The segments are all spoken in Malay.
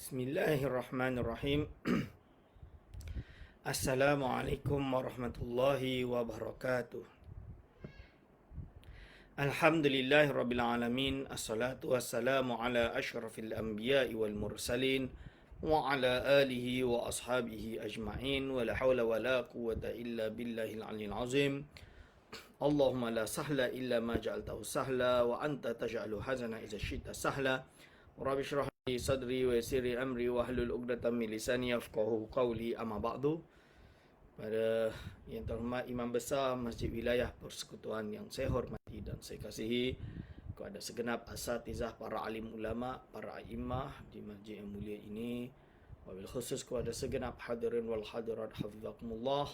Bismillahirrahmanirrahim. Assalamualaikum warahmatullahi wabarakatuh. Alhamdulillahirrabbilalamin. Assalatu wassalamu ala ashrafil anbiya'i wal mursalin wa ala alihi wa ashabihi ajma'in wa la hawla wa la quwwata illa billahil aliyyil azim. Allahumma la sahla illa ma ja'altahu sahla wa anta taj'alu hazana idza syi'ta sahla. Rabbi shrah li sadri wa yassir li amri wa hlul 'uqdatam min lisani yafqahu qawli, amma ba'du. Pada yang terhormat Imam Besar Masjid Wilayah Persekutuan yang saya hormati dan saya kasihi, kepada segenap asatizah, para alim ulama, para a'immah di masjid yang mulia ini, wabil khusus kepada segenap hadirin wal hadirat hafizakumullah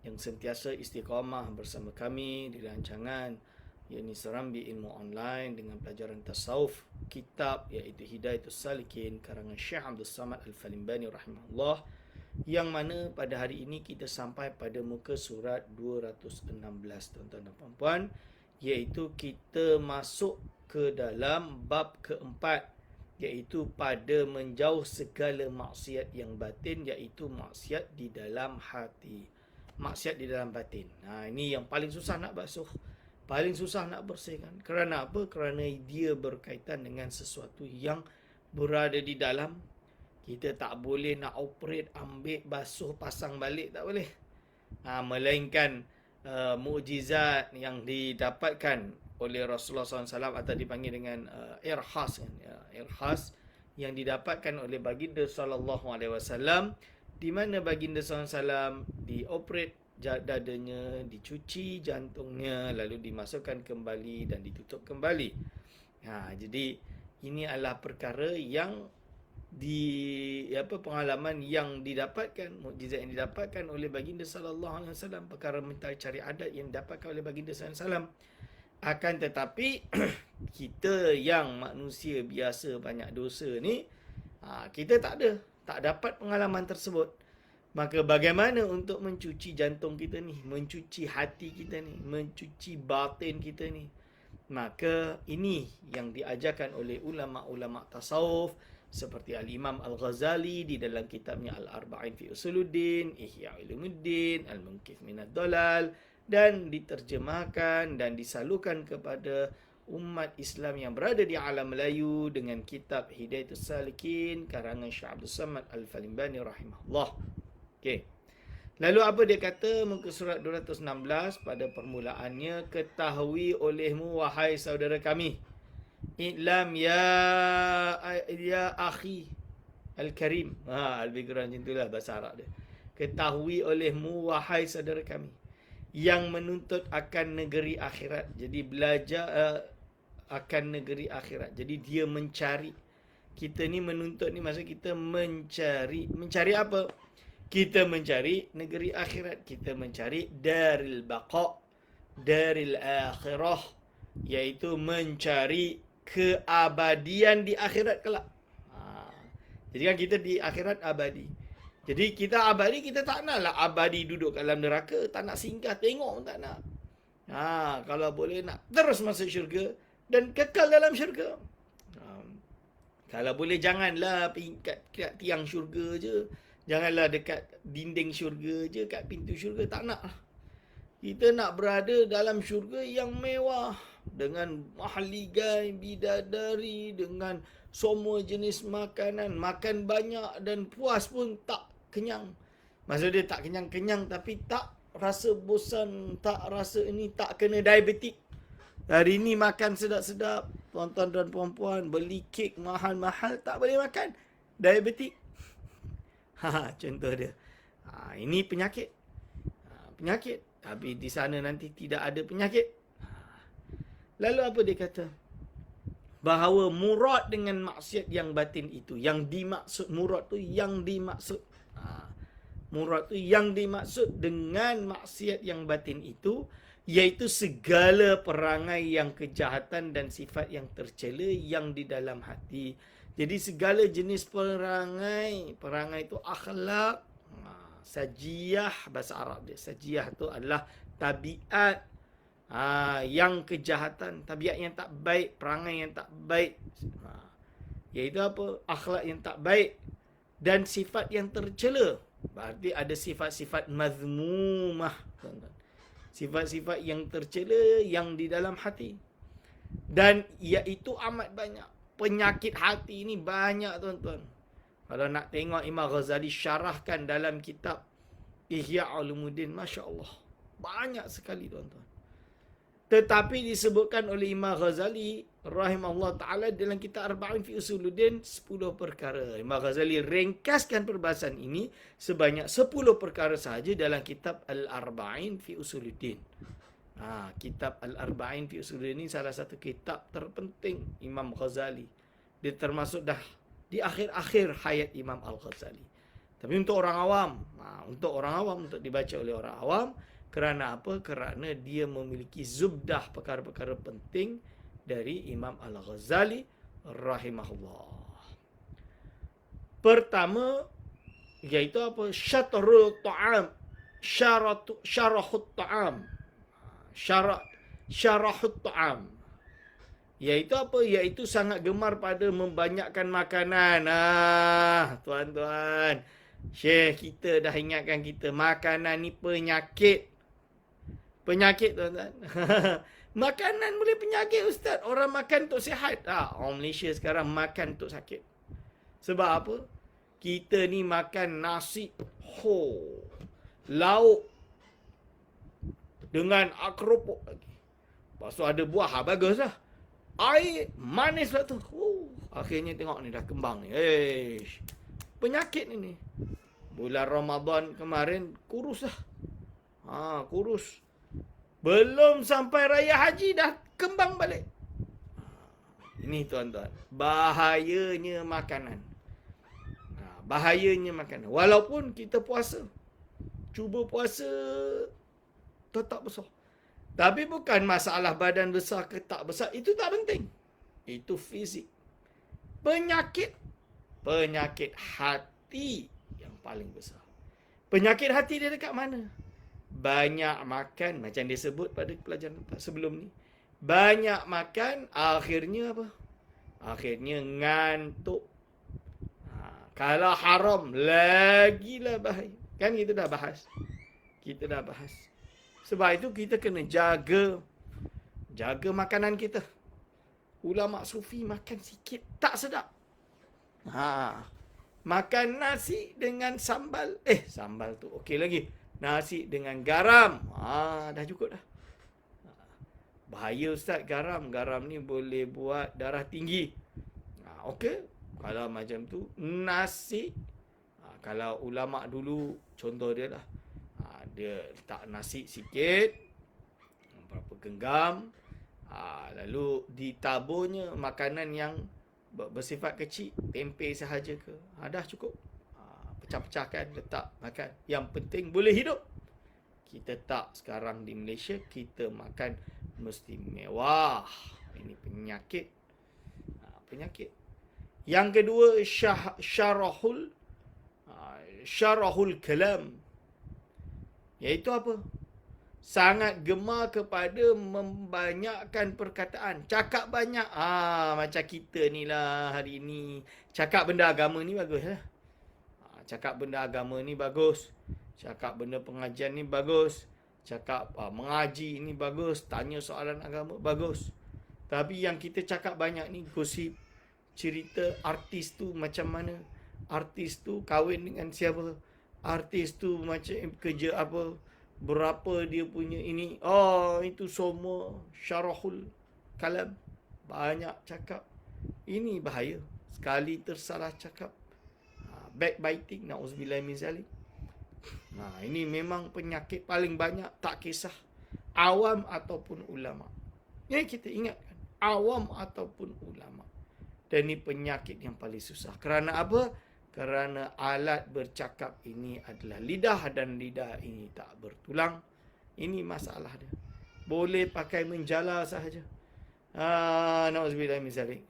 yang sentiasa istiqamah bersama kami di rancangan yakni Serambi Ilmu Online dengan pelajaran tasawuf kitab iaitu Hidayatus Salikin karangan Syekh Abdul Samad Al-Falimbani rahimahullah, yang mana pada hari ini kita sampai pada muka surat 216 tuan-tuan dan puan-puan, iaitu kita masuk ke dalam bab keempat, iaitu pada menjauh segala maksiat yang batin, iaitu maksiat di dalam hati, maksiat di dalam batin. Ini yang paling susah nak basuh, paling susah nak bersihkan. Kerana apa? Kerana dia berkaitan dengan sesuatu yang berada di dalam. Kita tak boleh nak operate, ambil, basuh, pasang balik, tak boleh. Melainkan mukjizat yang didapatkan oleh Rasulullah SAW atau dipanggil dengan irhas, irhas yang didapatkan oleh baginda SAW, di mana baginda SAW dioperate dadanya, dicuci jantungnya, lalu dimasukkan kembali dan ditutup kembali. Jadi ini adalah perkara yang pengalaman yang didapatkan, mukjizat yang didapatkan oleh baginda sallallahu alaihi wasallam, perkara mencari adat yang didapatkan oleh baginda sallallahu alaihi wasallam. Akan tetapi kita yang manusia biasa banyak dosa ni, kita tak dapat pengalaman tersebut. Maka bagaimana untuk mencuci jantung kita ni, mencuci hati kita ni, mencuci batin kita ni? Maka ini yang diajarkan oleh ulama-ulama tasawuf seperti Al-Imam Al-Ghazali di dalam kitabnya Al-Arba'in fi Usuluddin, Ihya Ulumuddin, Al-Munqidh Minad Dhalal, dan diterjemahkan dan disalurkan kepada umat Islam yang berada di alam Melayu dengan kitab Hidayatus Salikin karangan Syekh Abdul Samad Al-Falimbani rahimahullah. Lalu apa dia kata muka surat 216 pada permulaannya, ketahui olehmu wahai saudara kami, I'lam ya akhi al-karim. Lebih kurang macam itulah bahasa Arab dia. Ketahui olehmu wahai saudara kami yang menuntut akan negeri akhirat. Jadi belajar akan negeri akhirat. Jadi dia mencari. Kita ni menuntut ni maksud kita mencari. Mencari apa? Kita mencari negeri akhirat. Kita mencari daril baqa, daril akhirah, iaitu mencari keabadian di akhirat kelak. Jadi kan kita di akhirat abadi. Jadi kita abadi, kita tak naklah abadi duduk dalam neraka, tak nak singgah tengok pun tak nak. Kalau boleh nak terus masuk syurga dan kekal dalam syurga. Kalau boleh janganlah kat tiang syurga je. Janganlah dekat dinding syurga je, kat pintu syurga, tak nak. Kita nak berada dalam syurga yang mewah, dengan mahligai, bidadari, dengan semua jenis makanan, makan banyak dan puas pun tak kenyang. Maksud dia tak kenyang-kenyang, tapi tak rasa bosan, tak rasa ini, tak kena diabetik. Hari ni makan sedap-sedap, tuan-tuan dan puan-puan, beli kek mahal-mahal, tak boleh makan, diabetik. Contoh dia. Ini penyakit. Penyakit. Tapi di sana nanti tidak ada penyakit. Lalu apa dia kata? Bahawa murad dengan maksiat yang batin itu, yang dimaksud, murad tu yang dimaksud. Murad tu yang dimaksud dengan maksiat yang batin itu, iaitu segala perangai yang kejahatan dan sifat yang tercela yang di dalam hati. Jadi segala jenis perangai itu akhlak, sajiyah bahasa Arab dia. Sajiyah tu adalah tabiat yang kejahatan, tabiat yang tak baik, perangai yang tak baik. Iaitu apa? Akhlak yang tak baik. dan sifat yang tercela. Berarti ada sifat-sifat mazmumah, tuan-tuan. Sifat-sifat yang tercela yang di dalam hati. Dan iaitu amat banyak. Penyakit hati ini banyak, tuan-tuan. Kalau nak tengok Imam Ghazali syarahkan dalam kitab Ihya Ulumuddin, Masya Allah. Banyak sekali, tuan-tuan. Tetapi disebutkan oleh Imam Ghazali rahimahullah ta'ala dalam kitab Arba'in fi Usuluddin 10 perkara. Imam Ghazali ringkaskan perbahasan ini sebanyak 10 perkara sahaja dalam kitab Al-Arba'in fi Usuluddin. Kitab Al-Arba'in fi Usuluddin ini salah satu kitab terpenting Imam Ghazali. Dia termasuk dah di akhir-akhir hayat Imam Al-Ghazali. Tapi untuk orang awam, untuk dibaca oleh orang awam. Kerana apa? Kerana dia memiliki zubdah perkara-perkara penting dari Imam Al-Ghazali rahimahullah. Pertama, iaitu apa? Syatrul ta'am. Syarahut ta'am. Syarahut ta'am. Iaitu apa? Iaitu sangat gemar pada membanyakkan makanan. Tuan-tuan. Syekh kita dah ingatkan kita. Makanan ni penyakit. Penyakit, tuan-tuan. Makanan boleh penyakit, Ustaz. Orang makan untuk sihat. Orang Malaysia sekarang makan untuk sakit. Sebab apa? Kita ni makan nasi. Lauk. Dengan keropok lagi. Lepas tu ada buah. Bagus lah. Air manis lah tu. Akhirnya tengok ni dah kembang ni. Penyakit ni. Bulan Ramadan kemarin kurus lah. Kurus. Belum sampai raya haji dah kembang balik. Ini, tuan-tuan. Bahayanya makanan. Bahayanya makanan. Walaupun kita puasa. Cuba puasa. Tetap besar. Tapi bukan masalah badan besar ke tak besar. Itu tak penting. Itu fizik. Penyakit. Penyakit hati yang paling besar. Penyakit hati dia dekat mana? Banyak makan, macam dia sebut pada pelajaran sebelum ni. Banyak makan, akhirnya apa? Akhirnya ngantuk. Kalau haram, lagilah bahaya. Kan kita dah bahas. Sebab itu kita kena jaga makanan kita. Ulama sufi makan sikit, tak sedap. Makan nasi dengan sambal. Sambal tu okey lagi. Nasi dengan garam. Dah cukup dah. Bahaya, Ustaz, garam. Garam ni boleh buat darah tinggi. Okey. Kalau macam tu, nasi. Kalau ulama' dulu, contoh dia lah. Dia letak nasi sikit. Berapa genggam. Lalu ditaburnya makanan yang bersifat kecil. Tempe sahaja ke. Dah cukup. Pecah-pecahkan, letak, makan. Yang penting boleh hidup. Kita tak sekarang di Malaysia, kita makan mesti mewah. Ini penyakit. Penyakit. Yang kedua, syarahul kalam. Iaitu apa? Sangat gemar kepada membanyakkan perkataan. Cakap banyak. Macam kita ni lah hari ni. Cakap benda agama ni bagus lah. Cakap benda agama ni bagus. Cakap benda pengajian ni bagus. Cakap mengaji ni bagus. Tanya soalan agama bagus. Tapi yang kita cakap banyak ni gosip. Cerita artis tu macam mana. Artis tu kahwin dengan siapa. Artis tu macam kerja apa. Berapa dia punya ini. Itu semua syarahul kalam. Banyak cakap. Ini bahaya. Sekali tersalah cakap. Backbiting, na'udzubillah min zalik. Ini memang penyakit paling banyak, tak kisah awam ataupun ulama. Ini kita ingatkan, awam ataupun ulama. Dan ini penyakit yang paling susah. Kerana apa? Kerana alat bercakap ini adalah lidah dan lidah ini tak bertulang. Ini masalah dia. Boleh pakai menjala sahaja. Na'udzubillah min zalik.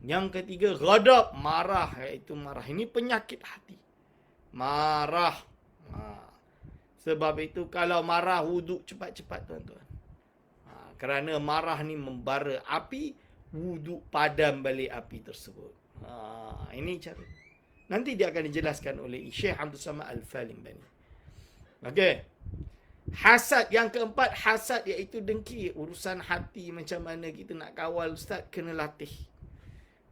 Yang ketiga, ghadab, marah. Iaitu marah. Ini penyakit hati. Marah. Sebab itu kalau marah, wuduk cepat-cepat, tuan-tuan. Kerana marah ni membara api, wuduk padam balik api tersebut. Ini cara. Nanti dia akan dijelaskan oleh Syekh Abdul Samad Al-Falimbani. Okey. Hasad yang keempat, hasad iaitu dengki. Urusan hati macam mana kita nak kawal, Ustaz, kena latih.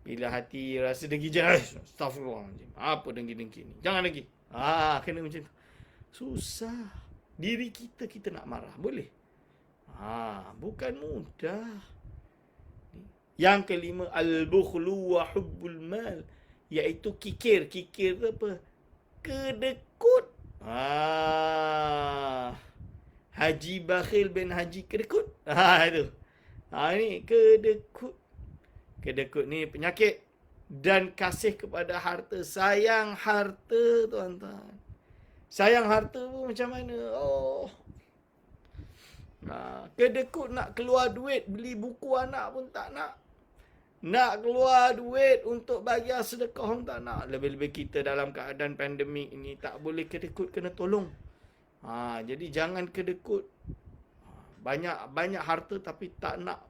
Bila hati rasa dengki, astagfirullahaladzim. Apa dengki-dengki ni? Jangan dengki. Kena macam tu. Susah. Diri kita nak marah. Boleh? Bukan mudah. Yang kelima, al-bukhlu wa hubbul mal. Iaitu kikir. Kikir tu apa? Kedekut. Haji Bakhil bin Haji Kedekut. Itu. Ini kedekut. Kedekut ni penyakit. Dan kasih kepada harta. Sayang harta, tuan-tuan. Sayang harta pun macam mana? Kedekut nak keluar duit beli buku anak pun tak nak. Nak keluar duit untuk bagi sedekah pun tak nak. Lebih-lebih kita dalam keadaan pandemik ini tak boleh kedekut, kena tolong. Jadi jangan kedekut. Banyak harta tapi tak nak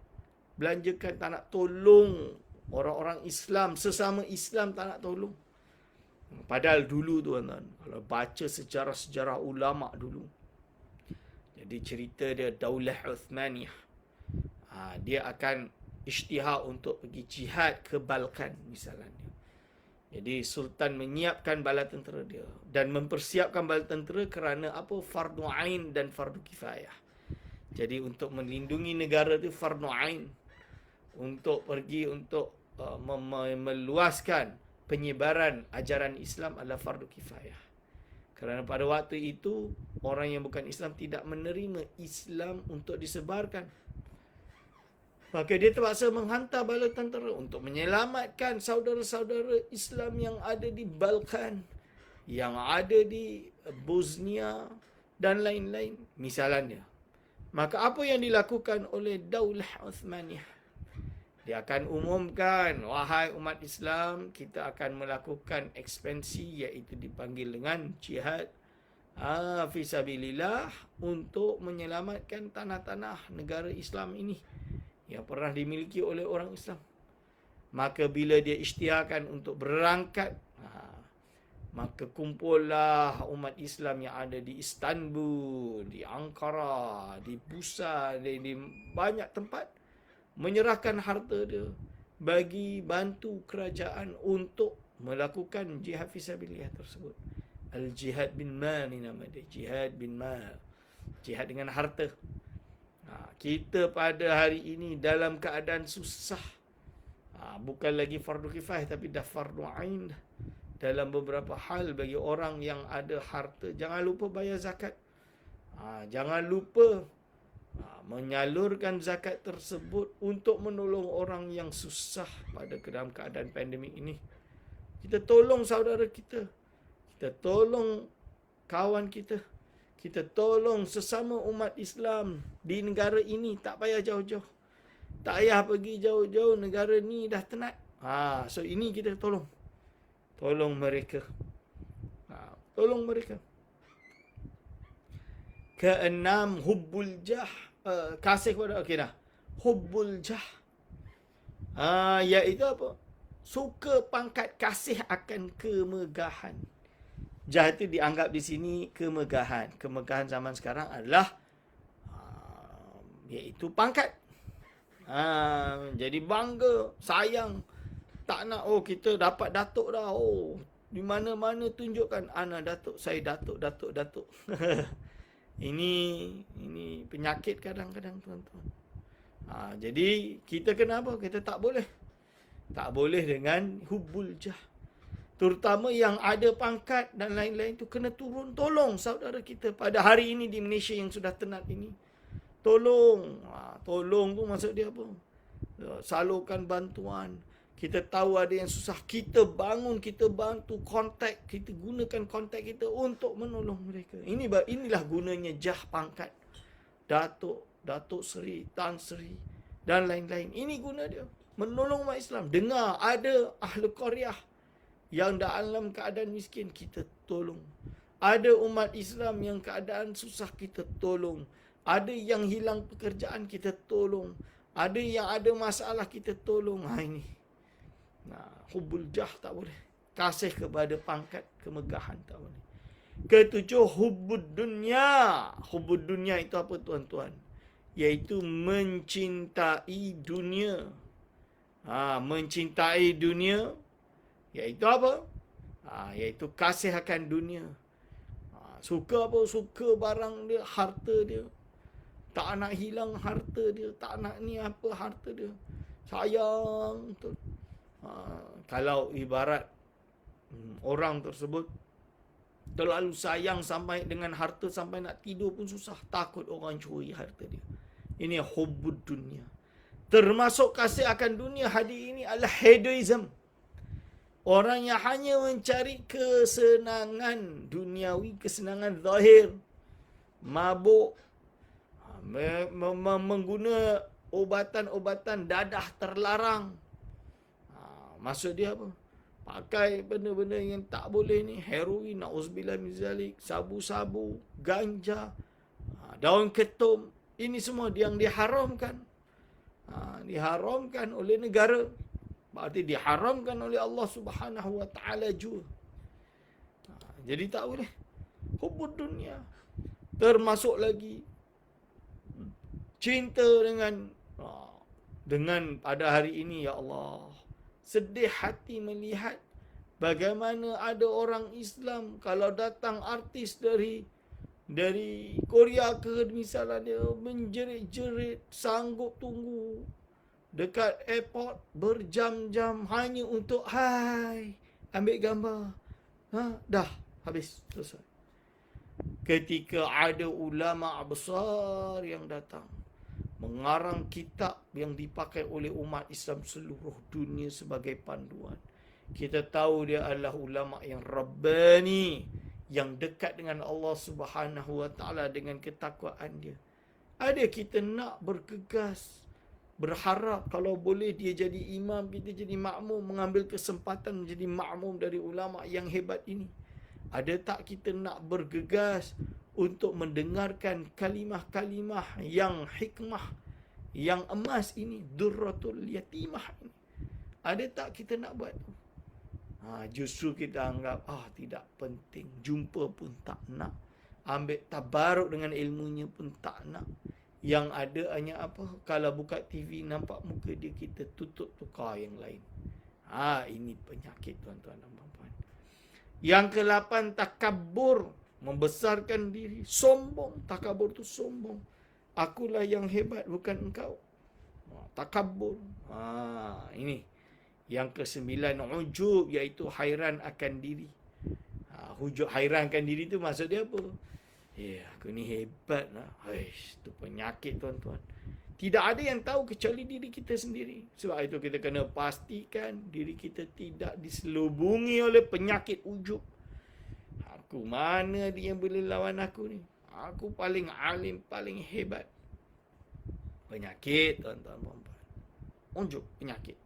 belanjakan, tak nak tolong orang-orang Islam, sesama Islam tak nak tolong. Padahal dulu tuan-tuan, kalau baca sejarah-sejarah ulama dulu, jadi cerita dia Daulah Uthmaniyah, dia akan isytihar untuk pergi jihad ke Balkan misalnya. Jadi Sultan menyiapkan bala tentera dia dan mempersiapkan bala tentera kerana apa? Fardu ain dan fardu kifayah. Jadi untuk melindungi negara tu fardu ain, untuk pergi untuk meluaskan penyebaran ajaran Islam adalah fardu kifayah. Kerana pada waktu itu orang yang bukan Islam tidak menerima Islam untuk disebarkan. Maka dia terpaksa menghantar bala tentera untuk menyelamatkan saudara-saudara Islam yang ada di Balkan, yang ada di Bosnia dan lain-lain misalnya. Maka apa yang dilakukan oleh Daulah Uthmaniyah? Dia akan umumkan, wahai umat Islam, kita akan melakukan ekspansi, iaitu dipanggil dengan jihad fisabilillah, untuk menyelamatkan tanah-tanah negara Islam ini yang pernah dimiliki oleh orang Islam. Maka bila dia isytiharkan untuk berangkat, maka kumpullah umat Islam yang ada di Istanbul, di Ankara, di Busan, di banyak tempat, menyerahkan harta dia bagi bantu kerajaan untuk melakukan jihad fisabilillah tersebut. Al-jihad bin mal ni nama dia. Jihad bin mal. Jihad dengan harta. Kita pada hari ini dalam keadaan susah. Bukan lagi fardu kifayah tapi dah fardu ain dah. Dalam beberapa hal bagi orang yang ada harta, jangan lupa bayar zakat. Jangan lupa menyalurkan zakat tersebut untuk menolong orang yang susah pada dalam keadaan pandemik ini. Kita tolong saudara kita. Kita tolong kawan kita. Kita tolong sesama umat Islam di negara ini. Tak payah jauh-jauh. Tak payah pergi jauh-jauh. Negara ni dah tenat. So ini kita tolong. Tolong mereka. Tolong mereka. Keenam, hubbul jah. Kasih kepada, okey dah. Hubbul jah. Iaitu apa? Suka pangkat, kasih akan kemegahan. Jah itu dianggap di sini kemegahan. Kemegahan zaman sekarang adalah iaitu pangkat. Jadi bangga, sayang. Tak nak, kita dapat datuk dah. Di mana-mana tunjukkan, ana datuk, saya datuk. Ini penyakit kadang-kadang tuan-tuan. Jadi kita kena apa? Kita tak boleh. Tak boleh dengan hubbul jah. Terutama yang ada pangkat dan lain-lain tu kena turun tolong saudara kita pada hari ini di Malaysia yang sudah tenat ini. Tolong. Tolong tu maksud dia apa? Salurkan bantuan. Kita tahu ada yang susah, kita bangun, kita bantu, kontak, kita gunakan kontak kita untuk menolong mereka. Inilah gunanya jah pangkat. Datuk Seri, Tan Seri dan lain-lain. Ini guna dia. Menolong umat Islam. Dengar ada ahli qaryah yang dalam keadaan miskin, kita tolong. Ada umat Islam yang keadaan susah, kita tolong. Ada yang hilang pekerjaan, kita tolong. Ada yang ada masalah, kita tolong. Ini. Hubbul jah tak boleh. Kasih kepada pangkat kemegahan tak boleh. Ketujuh, hubbud dunya. Hubbud dunya itu apa tuan-tuan? Iaitu mencintai dunia. Mencintai dunia iaitu apa? Iaitu kasih akan dunia. Suka apa? Suka barang dia, harta dia. Tak nak hilang harta dia, tak nak ni apa harta dia. Sayang tu. Kalau ibarat orang tersebut terlalu sayang sampai dengan harta sampai nak tidur pun susah, takut orang curi harta dia. Ini hubbud dunia. Termasuk kasih akan dunia hari ini adalah hedoism. Orang yang hanya mencari kesenangan duniawi, kesenangan zahir. Mabuk. Mengguna obatan-obatan dadah terlarang. Maksud dia apa? Pakai benda-benda yang tak boleh ni. Heroin, na'uzubillah min zalik, sabu-sabu, ganja, daun ketum. Ini semua yang diharamkan. Diharamkan oleh negara. Berarti diharamkan oleh Allah Subhanahu Wa Taala juga. Jadi tak boleh. Hubbud dunia. Termasuk lagi cinta dengan pada hari ini, ya Allah. Sedih hati melihat bagaimana ada orang Islam kalau datang artis dari Korea ke misalnya, dia menjerit-jerit, sanggup tunggu dekat airport berjam-jam hanya untuk ambil gambar. Dah habis, selesai. Ketika ada ulama besar yang datang mengarang kitab yang dipakai oleh umat Islam seluruh dunia sebagai panduan, kita tahu dia adalah ulama yang rabbani, yang dekat dengan Allah Subhanahu Wa Taala dengan ketakwaan dia. Ada kita nak bergegas, berharap kalau boleh dia jadi imam, kita jadi makmum, mengambil kesempatan menjadi makmum dari ulama yang hebat ini. Ada tak kita nak bergegas untuk mendengarkan kalimah-kalimah yang hikmah, yang emas ini, durratul yatimah ini? Ada tak kita nak buat? Justru kita anggap tidak penting, jumpa pun tak nak, ambil tabaruk dengan ilmunya pun tak nak. Yang ada hanya apa? Kalau buka TV nampak muka dia, kita tutup tukar yang lain. Ini penyakit tuan-tuan dan puan-puan. Yang ke-8, takabur, membesarkan diri, sombong. Takabur tu sombong. Akulah yang hebat, bukan engkau. Takabur. Ini. Yang ke-9, ujub, iaitu hairan akan diri. Hairan akan diri tu maksud dia apa? Aku ni hebat lah. Itu penyakit tuan-tuan. Tidak ada yang tahu kecuali diri kita sendiri. Sebab itu kita kena pastikan diri kita tidak diselubungi oleh penyakit ujub. Aku mana dia yang boleh lawan aku ni? Aku paling alim, paling hebat. Penyakit tuan-tuan puan-puan. Ujub, penyakit.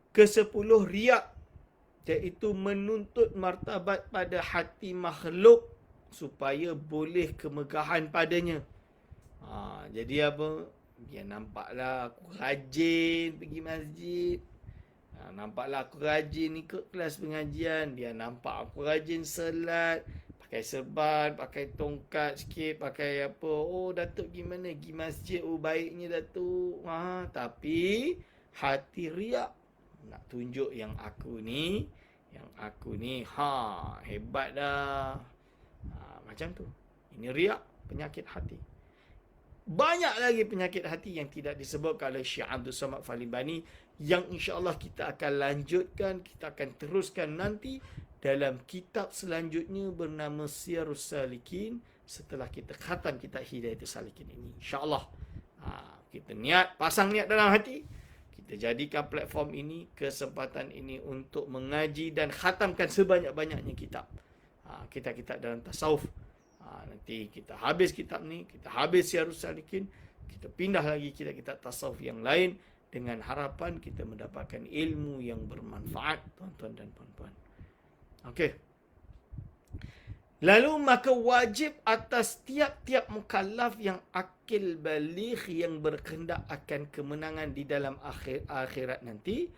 Ke-10, riak. Iaitu menuntut martabat pada hati makhluk supaya boleh kemegahan padanya. Jadi apa? Dia nampaklah aku rajin pergi masjid. Nampaklah aku rajin ikut kelas pengajian. Dia nampak aku rajin solat, pakai serban, pakai tongkat sikit, pakai apa. Datuk gimana? Pergi masjid. Baiknya Datuk. Tapi hati riak. Nak tunjuk yang aku ni hebat dah. Macam tu. Ini riak, penyakit hati. Banyak lagi penyakit hati yang tidak disebutkan oleh Syekh Abdul Samad Falibani, yang insya-Allah kita akan lanjutkan, kita akan teruskan nanti dalam kitab selanjutnya bernama Siyarus Salikin, setelah kita khatam kitab Hidayatus Salikin ini. Insya-Allah. Kita pasang niat dalam hati. Kita jadikan platform ini, kesempatan ini untuk mengaji dan khatamkan sebanyak-banyaknya kitab. Kitab-kitab dalam tasawuf. Nanti kita habis kitab ni, kita habis Siyarus Salikin, kita pindah lagi kitab-kitab tasawuf yang lain dengan harapan kita mendapatkan ilmu yang bermanfaat tuan-tuan dan puan-puan. Okey. Lalu maka wajib atas tiap-tiap mukallaf yang akil baligh yang berkehendak akan kemenangan di dalam akhirat nanti,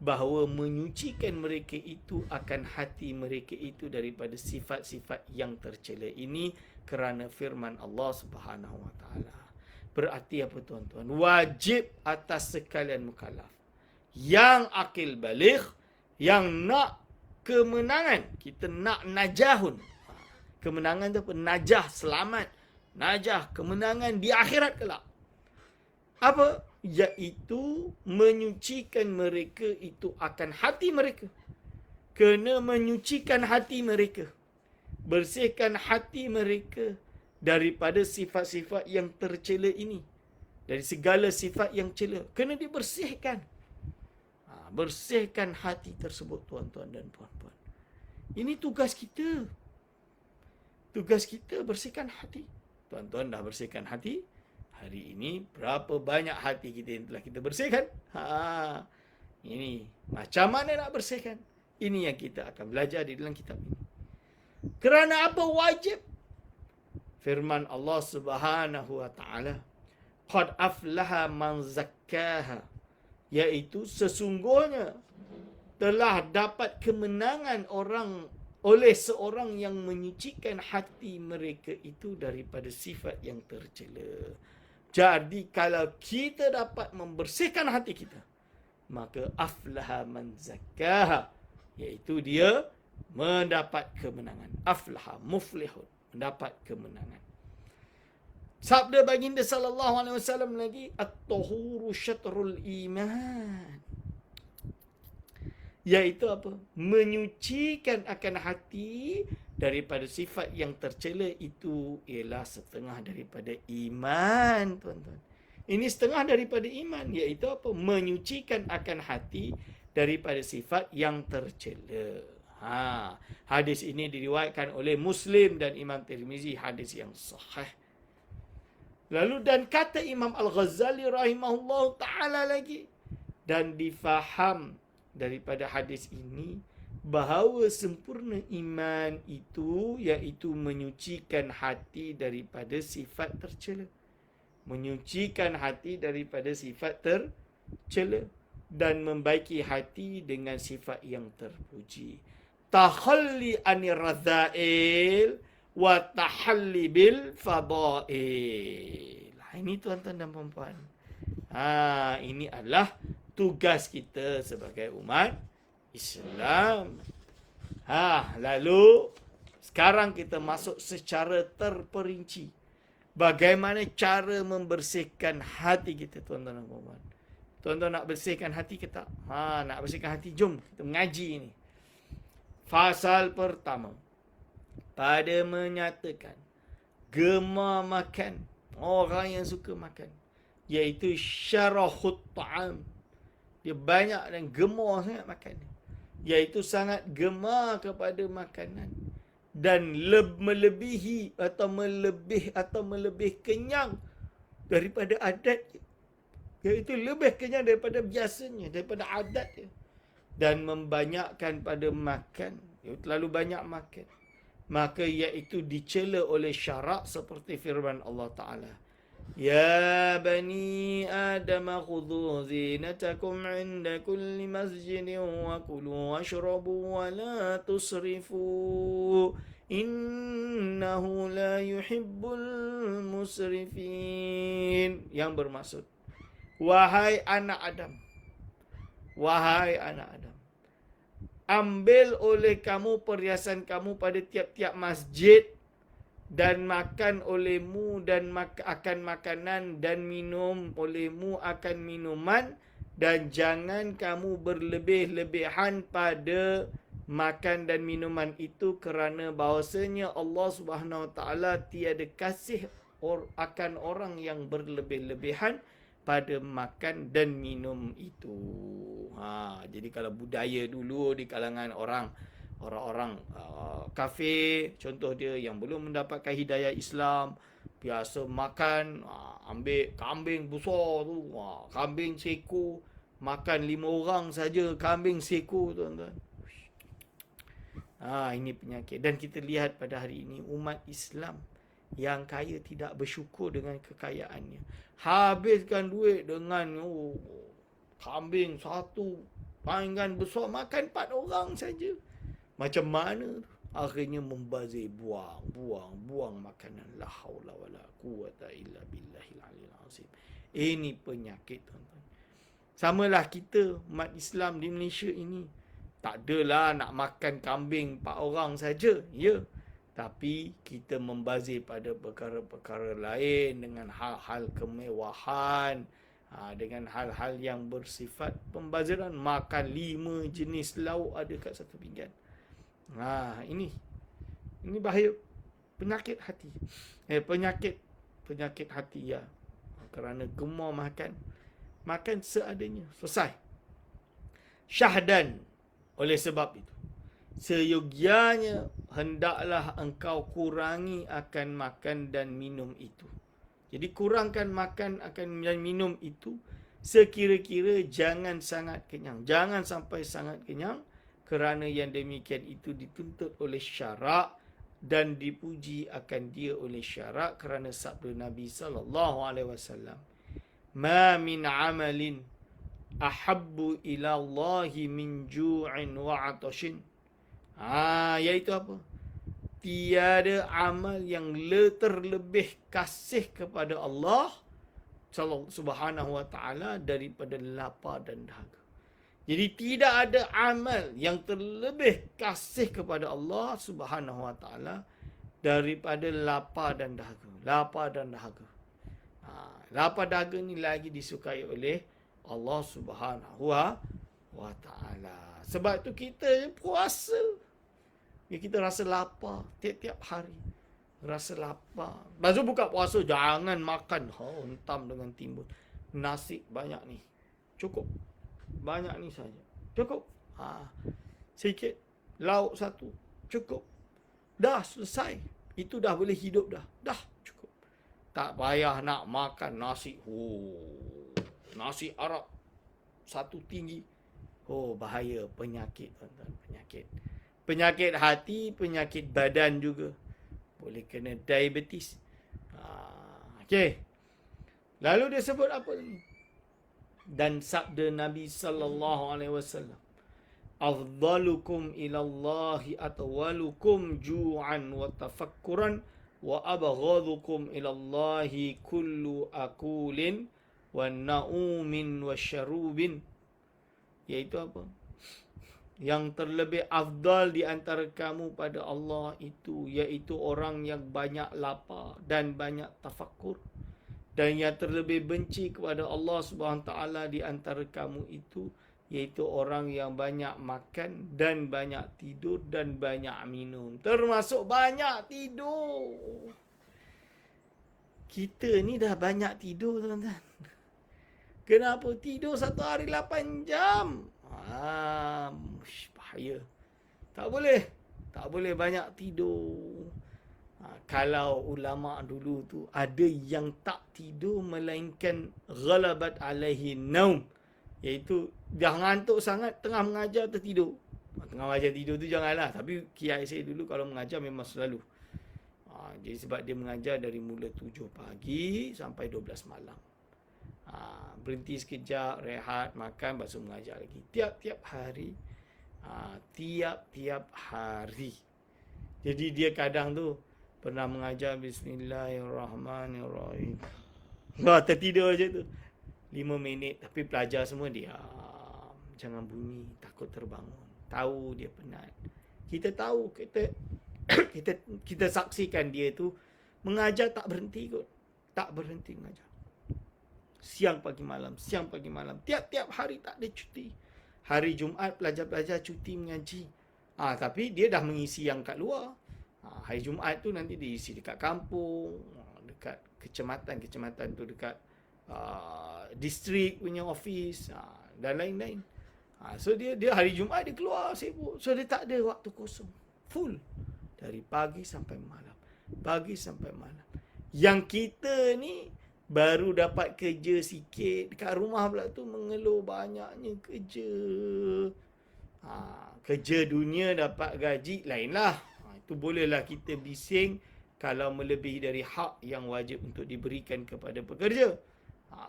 bahawa menyucikan mereka itu akan hati mereka itu daripada sifat-sifat yang tercela ini kerana firman Allah Subhanahu Wa Taala. Berarti apa tuan-tuan? Wajib atas sekalian mukallaf yang akil baligh, yang nak kemenangan, kita nak najahun. Kemenangan tu apa? Najah, selamat. Najah, kemenangan di akhirat kelak. Apa? Iaitu menyucikan mereka itu akan hati mereka. Kena menyucikan hati mereka. Bersihkan hati mereka daripada sifat-sifat yang tercela ini. Dari segala sifat yang cela. Kena dibersihkan. Bersihkan hati tersebut tuan-tuan dan puan-puan. Ini tugas kita. Tugas kita bersihkan hati. Tuan-tuan dah bersihkan hati. Hari ini berapa banyak hati kita yang telah kita bersihkan? Ini macam mana nak bersihkan? Ini yang kita akan belajar di dalam kitab ini. Kerana apa wajib? Firman Allah Subhanahu Wa Taala, "Qad aflaha man zakkaha." Iaitu sesungguhnya telah dapat kemenangan oleh seorang yang menyucikan hati mereka itu daripada sifat yang tercela. Jadi kalau kita dapat membersihkan hati kita, maka aflaha man zakkaha, iaitu dia mendapat kemenangan. Aflaha, muflihun, mendapat kemenangan. Sabda baginda sallallahu alaihi wasallam lagi, at-tahuru syatrul iman. Iaitu apa? Menyucikan akan hati daripada sifat yang tercela itu ialah setengah daripada iman, tuan-tuan. Ini setengah daripada iman, iaitu apa? Menyucikan akan hati daripada sifat yang tercela. Hadis ini diriwayatkan oleh Muslim dan Imam Tirmizi, hadis yang sahih. Lalu dan kata Imam Al-Ghazali rahimahullah ta'ala lagi, dan difaham daripada hadis ini bahawa sempurna iman itu iaitu menyucikan hati daripada sifat tercela. Menyucikan hati daripada sifat tercela dan membaiki hati dengan sifat yang terpuji. Takhalli anir radha'il wa tahalli bil fadail. Ini tuan-tuan dan puan-puan. Ini adalah tugas kita sebagai umat Islam. Lalu sekarang kita masuk secara terperinci. Bagaimana cara membersihkan hati kita, tuan-tuan dan puan-puan. Tuan-tuan nak bersihkan hati ke tak? Nak bersihkan hati, jom kita mengaji ini. Fasal pertama, pada menyatakan gemar makan, orang yang suka makan, iaitu syarahut ta'am. Dia banyak dan gemar sangat makan, iaitu sangat gemar kepada makanan dan melebihi atau melebih kenyang daripada adat, iaitu lebih kenyang daripada biasanya, daripada adatnya, dan membanyakkan pada makan, iaitu terlalu banyak makan, maka iaitu dicela oleh syarak seperti firman Allah Ta'ala, Ya bani Adam khudhu zinatakum inda kulli masjidin wa kulu washrabu wa la tusrifu innahu la yuhibbul musrifin. Yang bermaksud, wahai anak Adam, ambil oleh kamu perhiasan kamu pada tiap-tiap masjid dan makan olehmu dan akan makanan dan minum olehmu akan minuman, dan jangan kamu berlebih-lebihan pada makan dan minuman itu, kerana bahawasanya Allah Subhanahu Wa Taala tiada kasih akan orang yang berlebih-lebihan pada makan dan minum itu. Jadi kalau budaya dulu di kalangan orang-orang kafir, contoh dia yang belum mendapatkan hidayah Islam, biasa makan, ambil kambing besar tu, kambing seekor, makan 5 orang saja kambing seekor, tuan-tuan. Ini penyakit. Dan kita lihat pada hari ini umat Islam yang kaya tidak bersyukur dengan kekayaannya. Habiskan duit dengan kambing satu Panggan besar makan 4 orang saja. Macam mana? Akhirnya membazir, buang makanan. La haula wala quwata illa billahil aliyil azim. Ini penyakit, tuan-tuan. Samalah kita umat Islam di Malaysia ini. Tak adalah nak makan kambing 4 orang saja. Ya. Tapi kita membazir pada perkara-perkara lain dengan hal-hal kemewahan, dengan hal-hal yang bersifat pembaziran. Makan 5 jenis lauk ada kat satu pinggan. Ini bahaya. Penyakit hati. Penyakit hati, ya. Kerana gemar makan seadanya. Selesai. Syahdan. Oleh sebab itu, seyogianya hendaklah engkau kurangi akan makan dan minum itu. Jadi kurangkan makan akan dan minum itu sekira-kira jangan sangat kenyang. Jangan sampai sangat kenyang, kerana yang demikian itu dituntut oleh syarak dan dipuji akan dia oleh syarak, kerana sabda Nabi SAW, "Ma min amalin ahabbu ila Allahi min ju'in wa 'atashin." Iaitu apa? Tiada amal yang terlebih kasih kepada Allah Subhanahu wa ta'ala daripada lapar dan dahaga. Jadi tidak ada amal yang terlebih kasih kepada Allah Subhanahu wa ta'ala daripada lapar dan dahaga. Lapar dan dahaga. Lapar dahaga ni lagi disukai oleh Allah Subhanahu wa ta'ala. Sebab tu kita puasa. Kita rasa lapar tiap-tiap hari. Rasa lapar. Lepas tu buka puasa, jangan makan. Hentam dengan timbul. Nasi banyak ni. Cukup. Banyak ni saja. Cukup. Sikit. Lauk satu. Cukup. Dah selesai. Itu dah boleh hidup dah. Dah cukup. Tak payah nak makan nasi. Nasi Arab satu tinggi. Bahaya. Penyakit, tuan-tuan. Penyakit hati, penyakit badan juga. Boleh kena diabetes. Okey. Lalu dia sebut apa lagi? Dan sabda Nabi SAW, "Afdalukum ilallahi atwalukum ju'an wa tafakkuran wa abghadukum ilallahi kullu akulin wa na'umin wa syarubin." Iaitu apa? Yang terlebih afdal di antara kamu pada Allah itu, iaitu orang yang banyak lapar dan banyak tafakkur. Dan yang terlebih benci kepada Allah Subhanahu Taala di antara kamu itu, iaitu orang yang banyak makan dan banyak tidur dan banyak minum. Termasuk banyak tidur. Kita ni dah banyak tidur, tuan-tuan. Kenapa tidur satu hari 8 jam? Bahaya. Tak boleh banyak tidur. Kalau ulama dulu tu ada yang tak tidur melainkan ghalabat alaihi naum, iaitu dah ngantuk sangat tengah mengajar tertidur. Tengah mengajar tidur tu janganlah, tapi kiai saya dulu kalau mengajar memang selalu. Jadi sebab dia mengajar dari mula 7 pagi sampai 12 malam. Berhenti sekejap, rehat, makan, lepas tu mengajar lagi. Tiap-tiap hari. Tiap-tiap hari. Jadi dia kadang tu pernah mengajar Bismillahirrahmanirrahim. Tertidur je tu. 5 minit. Tapi pelajar semua diam. Jangan bunyi. Takut terbangun. Tahu dia penat. Kita tahu. Kita saksikan dia tu mengajar tak berhenti kot. Tak berhenti mengajar. Siang pagi malam. Tiap-tiap hari tak ada cuti. Hari Jumaat pelajar-pelajar cuti mengaji. Tapi dia dah mengisi yang kat luar. Hari Jumaat tu nanti diisi dekat kampung, dekat kecamatan tu dekat distrik punya office, dan lain-lain. So dia hari Jumaat dia keluar sibuk. So dia tak ada waktu kosong. Full. Dari pagi sampai malam. Yang kita ni baru dapat kerja sikit. Dekat rumah pula tu mengeluh banyaknya kerja. Kerja dunia dapat gaji lainlah. Itu bolehlah kita bising kalau melebihi dari hak yang wajib untuk diberikan kepada pekerja.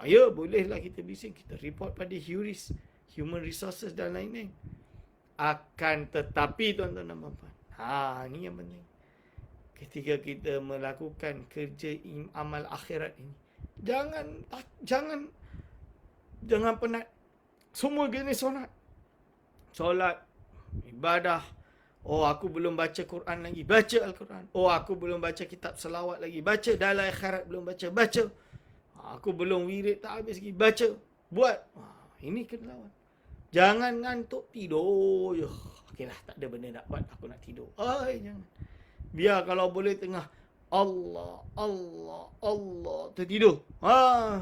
Ya, bolehlah kita bising. Kita report pada Huris. human resources dan lain-lain. Akan tetapi tuan-tuan dan puan-puan, ni yang penting. Ketika kita melakukan kerja amal akhirat ini, jangan penat. Semua jenis solat, ibadah. Oh, aku belum baca Quran lagi, baca Al-Quran. Oh, aku belum baca kitab selawat lagi, baca. Dalai Khairat belum baca. Aku belum wirid tak habis lagi, baca. Buat. Ini kena lawan. Jangan ngantuk, tidur je. Okeylah, tak ada benda nak buat, aku nak tidur. Jangan. Biar kalau boleh tengah Allah tertidur.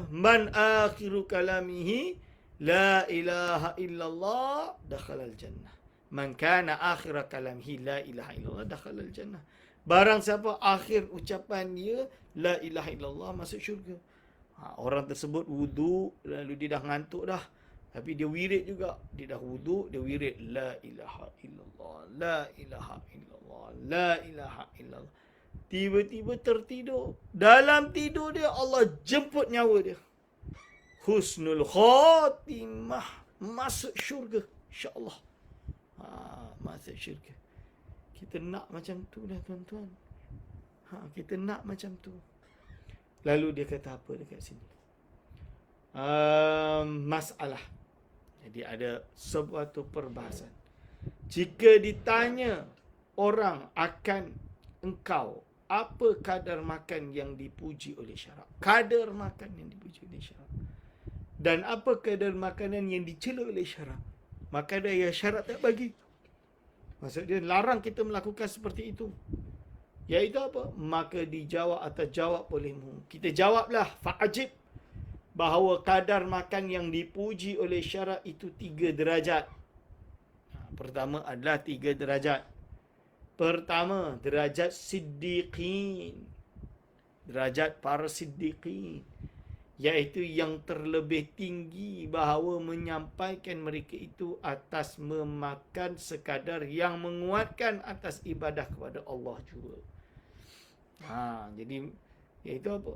Man akhiru kalamihi la ilaha illallah dakhalal jannah. Man kana akhir kalamihi la ilaha illallah dakhalal jannah. Barang siapa akhir ucapan dia la ilaha illallah, masuk syurga. Orang tersebut wudu, lalu dia dah ngantuk dah, tapi dia wirid juga. Dia dah wudu, dia wirid la ilaha illallah, la ilaha illallah, la ilaha illallah. Tiba-tiba tertidur. Dalam tidur dia Allah jemput nyawa dia. Husnul khatimah, masuk syurga insya-Allah. Masuk syurga. Kita nak macam tu dah tuan-tuan. Kita nak macam tu. Lalu dia kata apa dekat sini? Masalah. Jadi ada suatu perbahasan. Jika ditanya orang akan engkau, apa kadar makan yang dipuji oleh syarak? Kadar makan yang dipuji oleh syarak. Dan apa kadar makanan yang dicela oleh syarak? Maka ada yang syarak tak bagi. Maksudnya larang kita melakukan seperti itu. Iaitu apa? Maka dijawab atau jawab olehmu. Kita jawablah fa'ajib, bahawa kadar makan yang dipuji oleh syarak itu 3 derajat. Pertama adalah 3 derajat. Pertama, derajat siddiqin. Derajat para siddiqin. Iaitu yang terlebih tinggi bahawa menyampaikan mereka itu atas memakan sekadar yang menguatkan atas ibadah kepada Allah juga. Jadi iaitu apa?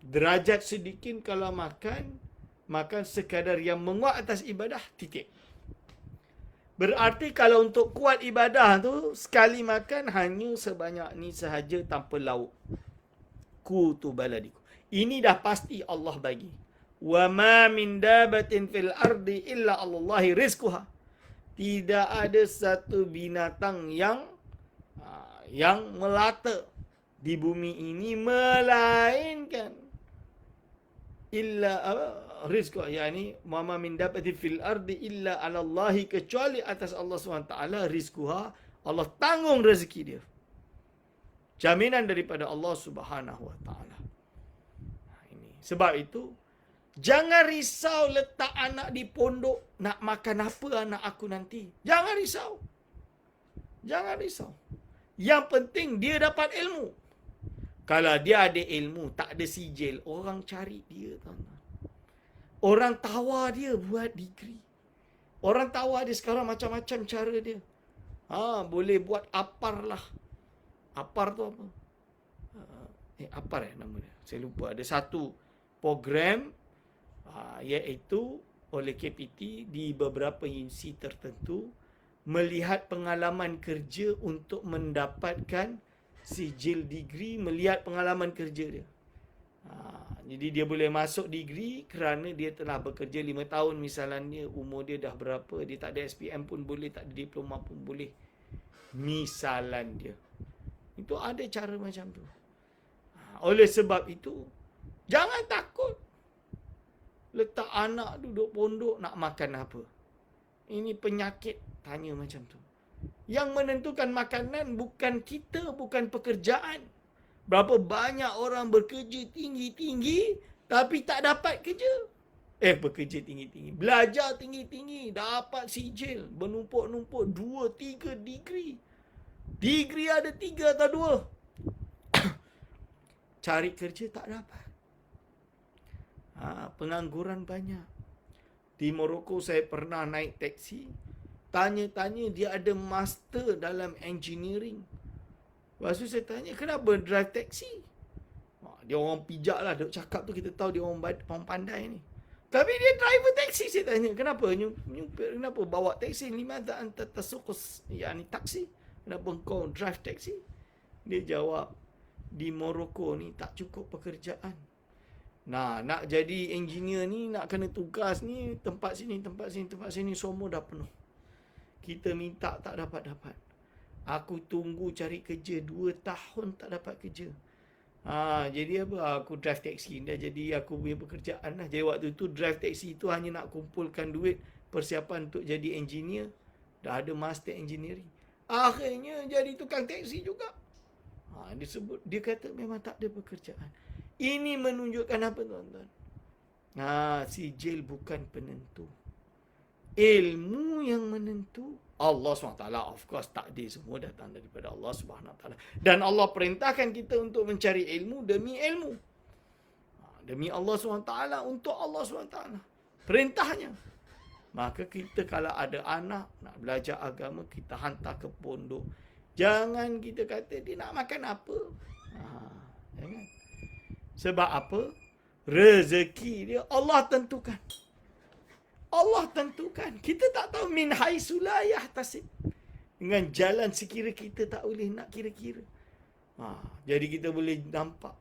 Derajat siddiqin kalau makan sekadar yang menguat atas ibadah, titik. Berarti kalau untuk kuat ibadah tu, sekali makan hanya sebanyak ni sahaja tanpa lauk. Kutu baladiku. Ini dah pasti Allah bagi. Wa ma min dabatin fil ardi illa Allahi rizquha. Tidak ada satu binatang yang melata di bumi ini melainkan illa rizquha, yakni wa ma min dabatin fil ardi illa Allahi, kecuali atas Allah SWT rizquha. Allah tanggung rezeki dia. Jaminan daripada Allah Subhanahu Wa Taala. Sebab itu, jangan risau letak anak di pondok, nak makan apa anak aku nanti. Jangan risau. Jangan risau. Yang penting dia dapat ilmu. Kalau dia ada ilmu, tak ada sijil, orang cari dia, tuan-tuan. Orang tawar dia buat degree. Orang tawar dia sekarang macam-macam cara dia. Boleh buat apar lah. Apar tu apa? Apar nama dia. Saya lupa. Ada satu program iaitu oleh KPT di beberapa institusi tertentu melihat pengalaman kerja untuk mendapatkan sijil degree, melihat pengalaman kerja dia. Jadi dia boleh masuk degree kerana dia telah bekerja 5 tahun misalnya, umur dia dah berapa, dia tak ada SPM pun boleh, tak ada diploma pun boleh. Misalan dia. Itu ada cara macam tu. Oleh sebab itu, jangan takut. Letak anak duduk pondok nak makan apa. Ini penyakit, tanya macam tu. Yang menentukan makanan bukan kita, bukan pekerjaan. Berapa banyak orang bekerja tinggi-tinggi tapi tak dapat kerja. Bekerja tinggi-tinggi, belajar tinggi-tinggi, dapat sijil, bernumpuk-numpuk 2-3 degree. Degree ada 3 atau 2. Cari kerja tak dapat. Pengangguran banyak. Di Morocco saya pernah naik teksi. Tanya-tanya dia ada master dalam engineering. Lepas tu saya tanya, kenapa drive taxi? Dia orang pijak lah, duk cakap tu kita tahu dia orang pandai ni. Tapi dia driver taksi. Saya tanya, kenapa? Kenapa bawa taksi? Limadha anta tasuqus yani taksi? Kenapa kau drive taksi? Dia jawab, di Morocco ni tak cukup pekerjaan. Nah, nak jadi engineer ni, nak kena tugas ni, tempat sini, semua dah penuh. Kita minta tak dapat-dapat. Aku tunggu cari kerja 2 tahun tak dapat kerja. Jadi apa? Aku drive taxi. Dah jadi aku punya pekerjaan lah. Jadi waktu tu drive taxi tu hanya nak kumpulkan duit persiapan untuk jadi engineer. Dah ada master engineering. Akhirnya jadi tukang taxi juga. Dia kata memang tak ada pekerjaan. Ini menunjukkan apa, tuan-tuan? Sijil bukan penentu. Ilmu yang menentu. Allah SWT, of course, takdir semua datang daripada Allah SWT. Dan Allah perintahkan kita untuk mencari ilmu demi ilmu. Demi Allah SWT, untuk Allah SWT. Perintahnya. Maka kita kalau ada anak nak belajar agama, kita hantar ke pondok. Jangan kita kata dia nak makan apa. Jangan. Sebab apa? Rezeki dia Allah tentukan. Allah tentukan. Kita tak tahu min haitsu la yahtasib. Dengan jalan sekira kita tak boleh nak kira-kira. Jadi kita boleh nampak.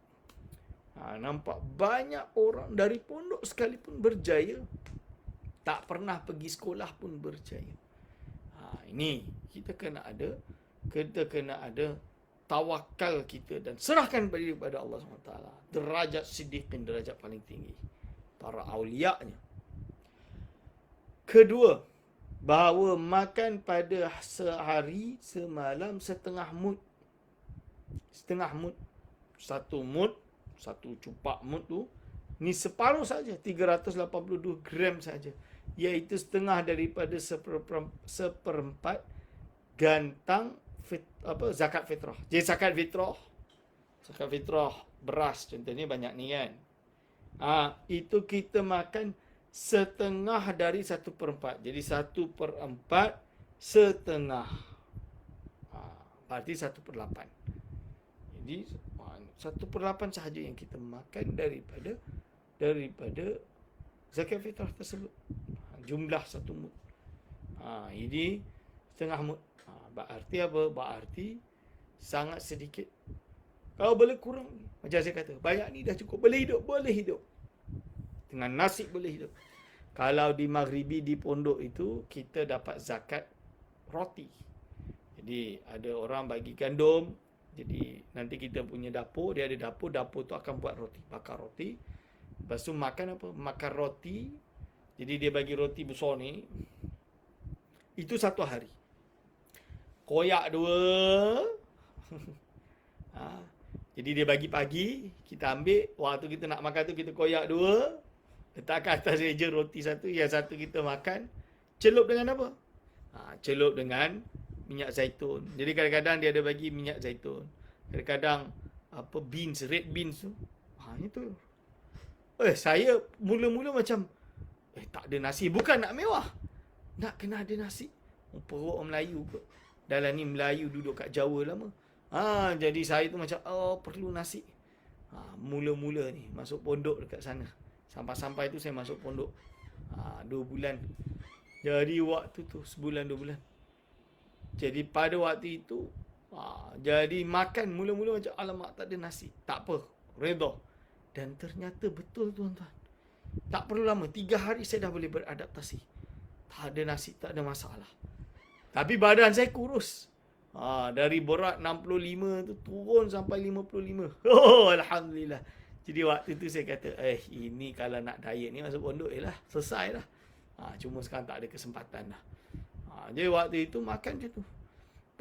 Nampak banyak orang dari pondok sekalipun berjaya. Tak pernah pergi sekolah pun berjaya. Ini kita kena ada tawakal kita dan serahkan kepada Allah SWT. Derajat siddiqin, derajat paling tinggi. Para awliya-Nya. Kedua, bahawa makan pada sehari semalam setengah mud. Setengah mud. Satu cupak mud tu, ni separuh saja, 382 gram saja. Iaitu setengah daripada seperempat gantang zakat fitrah. Jadi zakat fitrah beras contohnya banyak ni kan. Itu kita makan setengah dari 1/4. Jadi 1/4 setengah. Berarti 1/8. Jadi 1/8 sahaja yang kita makan daripada zakat fitrah tersebut. Jumlah 1 mud. Ini setengah mud. Berarti apa? Berarti sangat sedikit. Kalau boleh kurang, macam saya kata, banyak ni dah cukup. Boleh hidup. Dengan nasi boleh hidup. Kalau di Maghribi, di pondok itu, kita dapat zakat roti. Jadi, ada orang bagi gandum. Jadi, nanti kita punya dapur, dia ada dapur tu akan buat roti. Bakar roti. Lepas tu makan apa? Makan roti. Jadi, dia bagi roti besar ni. Itu 1 hari. Koyak 2. Jadi dia bagi pagi, kita ambil, waktu kita nak makan tu kita koyak 2, letak kat atas meja roti 1, yang 1 kita makan, celup dengan apa? Celup dengan minyak zaitun. Jadi kadang-kadang dia ada bagi minyak zaitun. Kadang-kadang beans, red beans tu. Itu. Saya mula-mula macam tak ada nasi, bukan nak mewah. Nak kena ada nasi. Perut orang Melayu kot. Dalam ni Melayu duduk kat Jawa lama. Jadi saya tu macam perlu nasi. Mula-mula ni masuk pondok dekat sana. Sampai-sampai tu saya masuk pondok 2 bulan. Jadi waktu tu sebulan 2 bulan. Jadi pada waktu itu jadi makan mula-mula macam alamak tak ada nasi. Tak apa, redha. Dan ternyata betul tuan-tuan. Tak perlu lama, 3 hari saya dah boleh beradaptasi. Tak ada nasi, tak ada masalah. Tapi badan saya kurus. Dari berat 65 tu turun sampai 55. Alhamdulillah. Jadi waktu tu saya kata, ini kalau nak diet ni masuk pondok lah. Selesai lah. Cuma sekarang tak ada kesempatan lah. Jadi waktu itu makan je tu.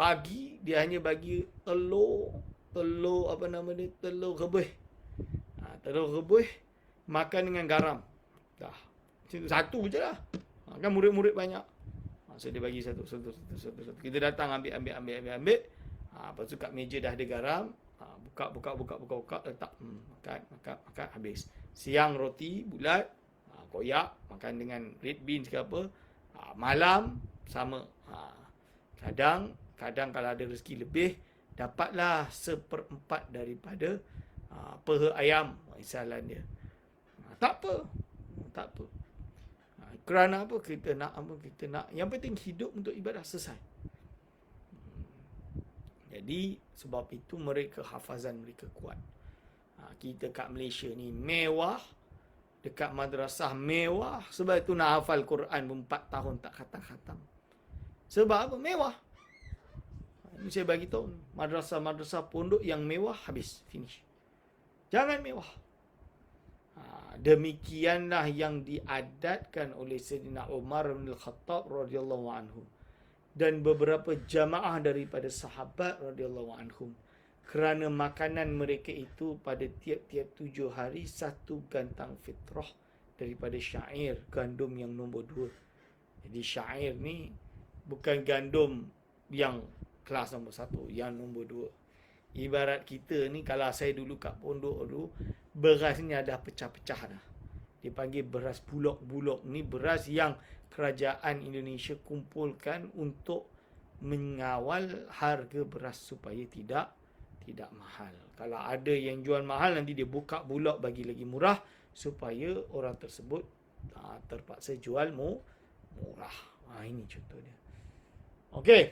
Pagi dia hanya bagi telur rebus. Telur rebus makan dengan garam. Dah. Satu je lah. Kan murid-murid banyak. So dia bagi satu. Kita datang ambil. Lepas tu kat meja dah ada garam. Buka, letak. Makan, habis. Siang roti bulat, koyak, makan dengan red beans ke apa. Malam sama. Kadang kalau ada rezeki lebih, dapatlah 1/4 daripada peha ayam. Isalan dia. Tak apa. Kerana apa? Kita nak apa? Kita nak yang penting hidup untuk ibadah, selesai. Jadi sebab itu mereka hafazan mereka kuat. Kita kat Malaysia ni mewah, dekat madrasah mewah, sebab itu nak hafal Quran 4 tahun tak khatam-khatam. Sebab apa? Mewah. Ini saya bagi tahu, madrasah-madrasah pondok yang mewah habis, finish. Jangan mewah. Demikianlah yang diadatkan oleh Sayyidina Umar bin Al-Khattab radhiyallahu anhu dan beberapa jamaah daripada sahabat radhiyallahu anhum. Kerana makanan mereka itu pada tiap-tiap 7 hari 1 gantang fitrah daripada syair, gandum yang nombor 2. Jadi syair ni bukan gandum yang kelas nombor 1, yang nombor 2. Ibarat kita ni, kalau saya dulu kat pondok dulu, beras ni dah pecah-pecah dah. Dipanggil beras bulok-bulok. Ni beras yang kerajaan Indonesia kumpulkan untuk mengawal harga beras supaya tidak mahal. Kalau ada yang jual mahal, nanti dia buka bulok bagi lagi murah supaya orang tersebut terpaksa jual murah. Ini contoh dia. Okey.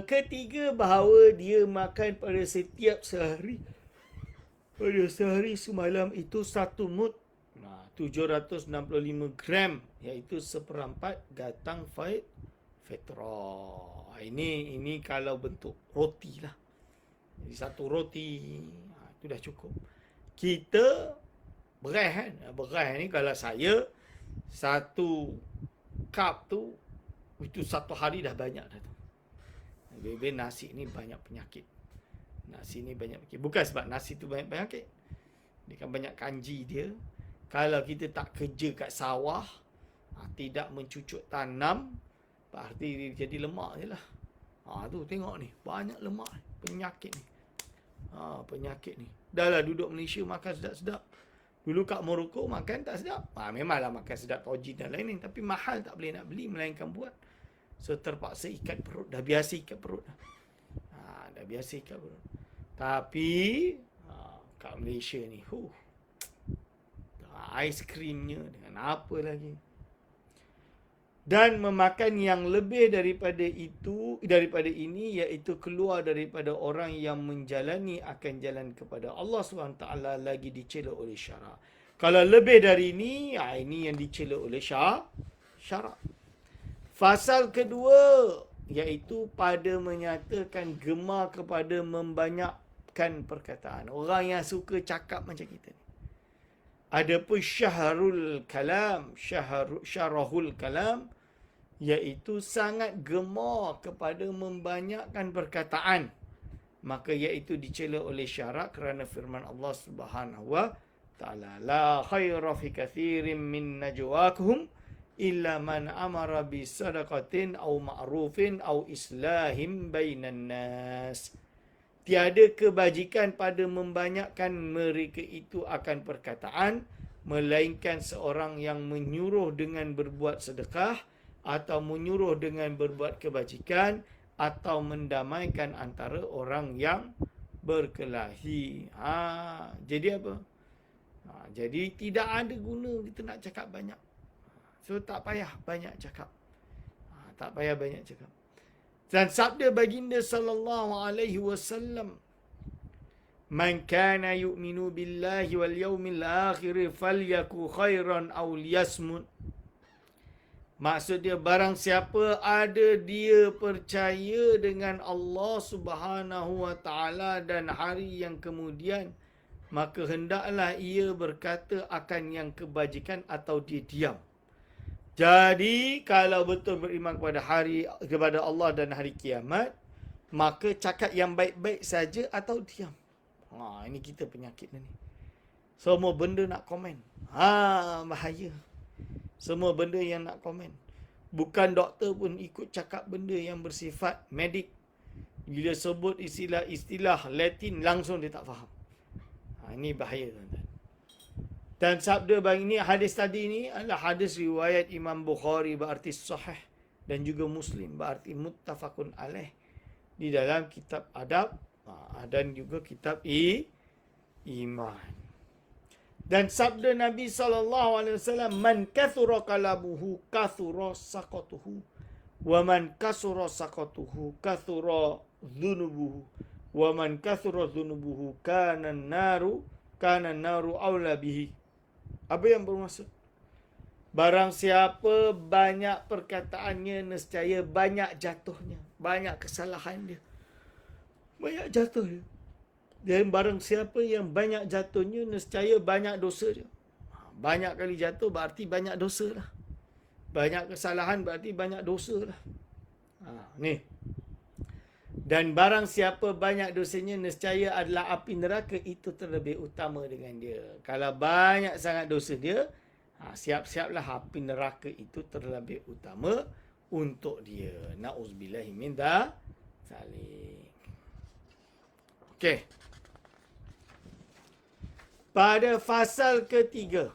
Ketiga, bahawa dia makan pada setiap sehari. Pada sehari semalam itu 1 mud, 765 gram, iaitu 1/4 gantang fitrah. Ini kalau bentuk roti lah. Jadi 1 roti, itu dah cukup. Kita beras kan. Beras ni kalau saya 1 cup tu, itu 1 hari dah banyak dah tu. Lebih nasi ni banyak penyakit. Nasi ni banyak penyakit. Bukan sebab nasi tu banyak penyakit. Dia kan banyak kanji dia. Kalau kita tak kerja kat sawah, tidak mencucuk tanam, berarti dia jadi lemak je lah. Tu tengok ni, banyak lemak, penyakit ni. Penyakit ni. Dah lah duduk Malaysia makan sedap-sedap. Dulu kat Morocco makan tak sedap. Memanglah makan sedap toji dan lain-lain, tapi mahal, tak boleh nak beli melainkan buat. So terpaksa ikat perut. Dah biasa ikat perut dah. Dah biasa ikat perut. Tapi kat Malaysia ni, aiskrimnya dengan apa lagi. Dan memakan yang lebih daripada ini, iaitu keluar daripada orang yang menjalani akan jalan kepada Allah SWT, lagi dicela oleh syarak. Kalau lebih dari ini yang dicela oleh syarak. Fasal kedua, iaitu pada menyatakan gemar kepada membanyakkan perkataan. Orang yang suka cakap macam kita ni. Adapun syahrul kalam, syarahul kalam, iaitu sangat gemar kepada membanyakkan perkataan. Maka iaitu dicela oleh syarak kerana firman Allah Subhanahu wa taala, la khaira fi katsirin min najwaakum illa man amara bi sadaqatin aw ma'rufin aw islahim bainan nas. Tiada kebajikan pada membanyakkan mereka itu akan perkataan, melainkan seorang yang menyuruh dengan berbuat sedekah, atau menyuruh dengan berbuat kebajikan, atau mendamaikan antara orang yang berkelahi. Jadi apa? Jadi tidak ada guna kita nak cakap banyak. So tak payah banyak cakap. Tak payah banyak cakap. Dan sabda baginda sallallahu alaihi wasallam, man kana yu'minu billahi wal yawmil akhir falyaku khairan aw liyasmut. Maksud dia, barang siapa ada dia percaya dengan Allah Subhanahu wa taala dan hari yang kemudian, maka hendaklah ia berkata akan yang kebajikan atau dia diam. Jadi kalau betul beriman kepada Allah dan hari kiamat, maka cakap yang baik-baik saja atau diam. Ini kita penyakit ni. Semua benda nak komen. Bahaya. Semua benda yang nak komen. Bukan doktor pun ikut cakap benda yang bersifat medik. Bila sebut istilah Latin, langsung dia tak faham. Ini bahaya, tuan-tuan. Dan sabda bang ini, hadis tadi ini adalah hadis riwayat Imam Bukhari, berarti sahih, dan juga Muslim, berarti muttafaqun alaih, di dalam kitab adab dan juga kitab iman. Dan sabda Nabi SAW, man kathura kalamuhu kathura saqatuhu. Wa man kasura saqatuhu kathura dhunubuhu. Wa man kathura dhunubuhu kana naru awla bihi. Apa yang bermaksud? Barang siapa banyak perkataannya, nescaya banyak jatuhnya. Banyak kesalahan dia. Banyak jatuh dia. Dan barang siapa yang banyak jatuhnya, nescaya banyak dosa dia. Banyak kali jatuh berarti banyak dosa lah. Banyak kesalahan berarti banyak dosa lah. Ni. Dan barang siapa banyak dosanya, nescaya adalah api neraka, itu terlebih utama dengan dia. Kalau banyak sangat dosa dia, siap-siaplah api neraka itu terlebih utama untuk dia. Na'udzubillahi min dzalik. Okey. Pada fasal ketiga.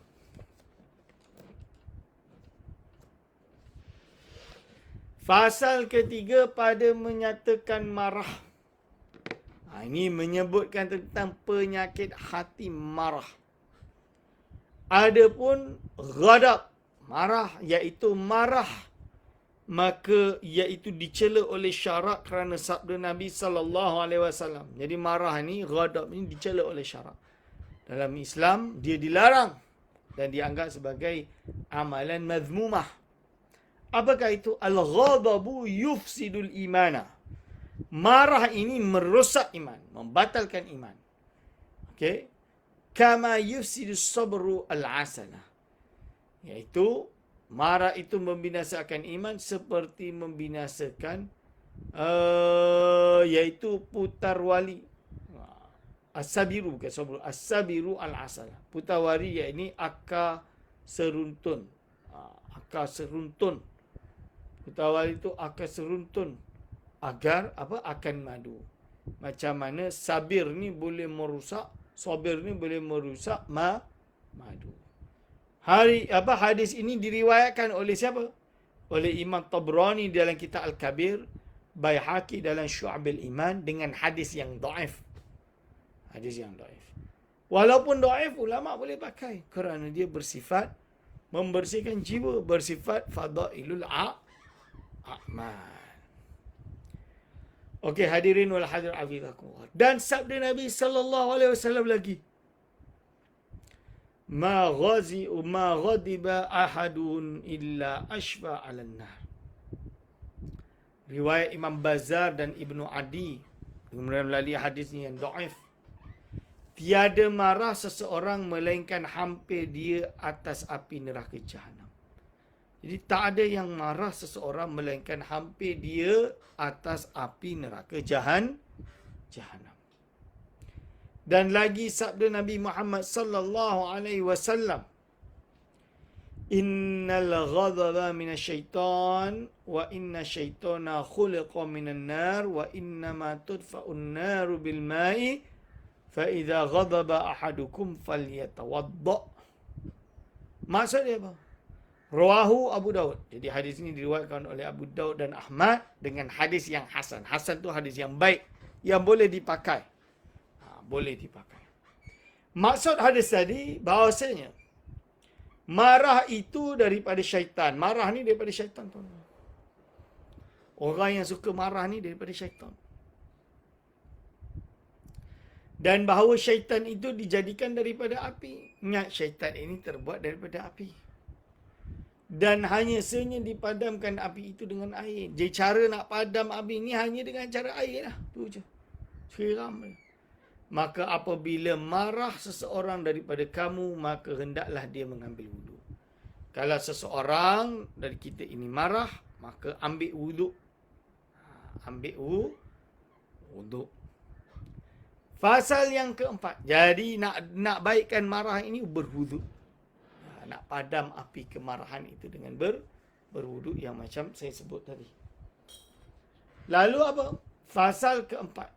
Fasal ketiga pada menyatakan marah. Ini menyebutkan tentang penyakit hati marah. Adapun ghadab, marah, iaitu marah, maka iaitu dicela oleh syarak kerana sabda Nabi SAW. Jadi marah ni, ghadab ni dicela oleh syarak. Dalam Islam, dia dilarang dan dianggap sebagai amalan mazmumah. Apakah itu? Al-ghadabu yufsidul imana. Marah ini merosak iman, membatalkan iman. Okey. Kama yufsidus sabru al-asana. Iaitu, marah itu membinasakan iman seperti membinasakan iaitu putar wali. As-sabiru bukan sabru. As-sabiru al-asala. Putawari iaitu akar seruntun. Akar seruntun. Putawari itu akar seruntun. Agar akan madu. Macam mana sabir ni boleh merusak. Sabir ni boleh merusak madu. Hadis ini diriwayatkan oleh siapa? Oleh Imam Tabrani dalam kitab Al-Kabir. Baihaqi dalam Syu'abil Iman dengan hadis yang dhaif. Hadis yang dhaif. Walaupun dhaif, ulama boleh pakai kerana dia bersifat membersihkan jiwa, bersifat fadailul a'mal. Okey, hadirin wal hadir afidakumullah. Dan sabda Nabi SAW lagi, ma ghadiba ahadun illa ashfa 'alan nar. Riwayat Imam Bazar dan Ibnu Adi melalui hadis yang dhaif. Tiada marah seseorang melainkan hampir dia atas api neraka jahanam. Jadi tak ada yang marah seseorang melainkan hampir dia atas api neraka jahanam. Dan lagi sabda Nabi Muhammad sallallahu alaihi wasallam, innal ghadaba minasyaitan wa inna syaitana khuliqa minan nar wa innama tudfa'un naru bil ma'i فَإِذَا غَضَبَ أَحَدُكُمْ فَلْيَتَوَضَّأْ. Maksud dia apa? Rawahu Abu Daud. Jadi hadis ini diriwayatkan oleh Abu Daud dan Ahmad dengan hadis yang hasan. Hasan tu hadis yang baik, yang boleh dipakai. Boleh dipakai. Maksud hadis tadi bahawasanya marah itu daripada syaitan. Marah ni daripada syaitan. Orang yang suka marah ni daripada syaitan. Dan bahawa syaitan itu dijadikan daripada api. Ingat, syaitan ini terbuat daripada api. Dan hanya sahaja dipadamkan api itu dengan air. Jadi cara nak padam api ini hanya dengan cara air lah. Itu je. Siram. Maka apabila marah seseorang daripada kamu, maka hendaklah dia mengambil wuduk. Kalau seseorang dari kita ini marah, maka ambil wuduk. Ambil wuduk. Fasal yang keempat. Jadi nak baikkan marah ini berwuduk. Nak padam api kemarahan itu dengan berwuduk yang macam saya sebut tadi. Lalu apa? Fasal keempat.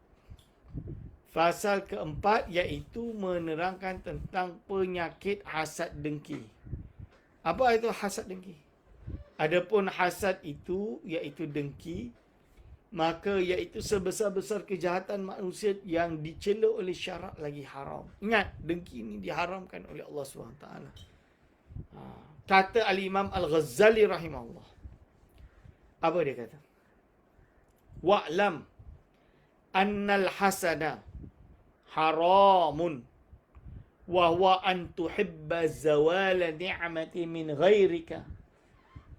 Fasal keempat iaitu menerangkan tentang penyakit hasad dengki. Apa itu hasad dengki? Adapun hasad itu iaitu dengki maka iaitu sebesar-besar kejahatan manusia yang dicela oleh syarak lagi haram. Ingat, dengki ini diharamkan oleh Allah SWT. Kata Al-Imam Al-Ghazali rahimahullah. Apa dia kata? Wa'lam annal hasana haramun wa huwa an tuhibba zawala ni'mati min ghairika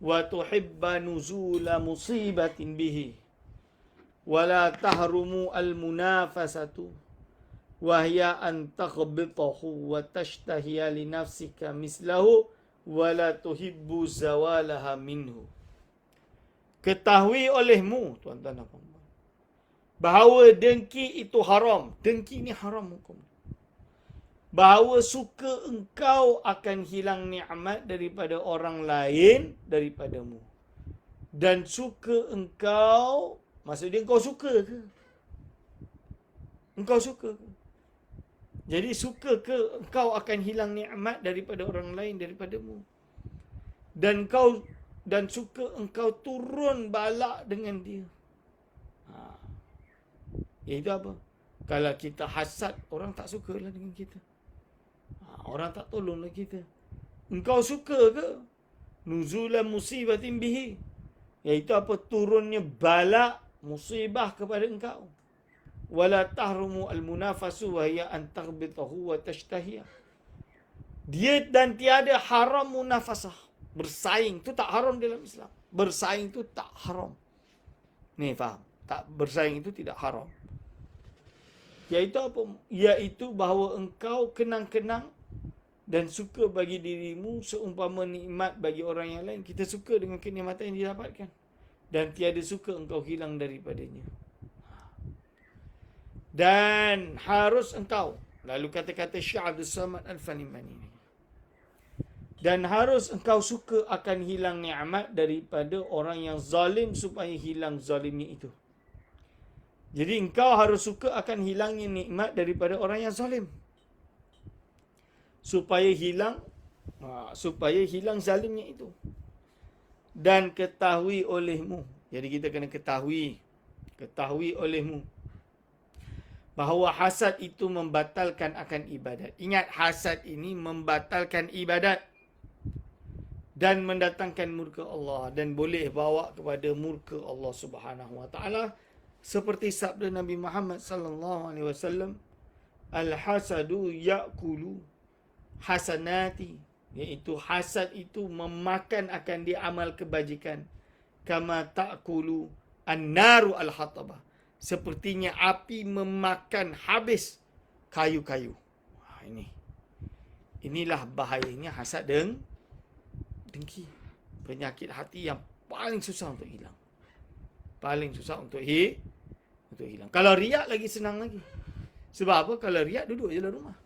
wa tuhibba nuzula musibatin bihi wa la tahrumu al-munafasatu wa hiya an taghbitahu wa tashtahiya li nafsika mislahu wa la tuhibbu zawalaha minhu. Ketahui olehmu, tuan-tuan dan puan-puan, bahawa dengki itu haram. Dengki ini haram hukum. Bahawa suka engkau akan hilang nikmat daripada orang lain daripadamu. Dan suka engkau, maksudnya engkau suka ke? Engkau suka ke? Jadi suka ke engkau akan hilang nikmat daripada orang lain daripadamu? Dan suka engkau turun balak dengan dia. Itu apa? Kalau kita hasad, orang tak sukalah dengan kita. Orang tak tolonglah kita. Engkau suka ke? Nuzulan musibatin bihi. Iaitu apa? Turunnya balak, musibah kepada engkau. Wala tahrumu al-munafasu wa hiya an taghbitahu wa tashtahiyah. Dia dan tiada haram munafasah. Bersaing tu tak haram dalam Islam. Bersaing tu tak haram. Ni faham? Tak, bersaing itu tidak haram. Iaitu apa? Iaitu bahawa engkau kenang-kenang dan suka bagi dirimu seumpama nikmat bagi orang yang lain. Kita suka dengan kenikmatan yang didapatkan. Dan tiada suka engkau hilang daripadanya. Dan harus engkau, lalu kata-kata Syekh Abdul Samad Al-Fanimani ini, dan harus engkau suka akan hilang nikmat daripada orang yang zalim supaya hilang zalimnya itu. Jadi engkau harus suka akan hilangnya nikmat daripada orang yang zalim. Supaya hilang zalimnya itu. Dan ketahui olehmu. Jadi kita kena ketahui olehmu bahawa hasad itu membatalkan akan ibadat. Ingat, hasad ini membatalkan ibadat dan mendatangkan murka Allah dan boleh bawa kepada murka Allah Subhanahu wa taala, seperti sabda Nabi Muhammad sallallahu alaihi wasallam, al-hasadu ya'kulu hasanati, iaitu hasad itu memakan akan dia amal kebajikan, kama ta'kulu an-naru al-hatabah, sepertinya api memakan habis kayu-kayu. Inilah bahayanya hasad dan dengki. Penyakit hati yang paling susah untuk hilang. Paling susah untuk hilang. Kalau riak lagi senang lagi. Sebab apa? Kalau riak duduk je dalam rumah.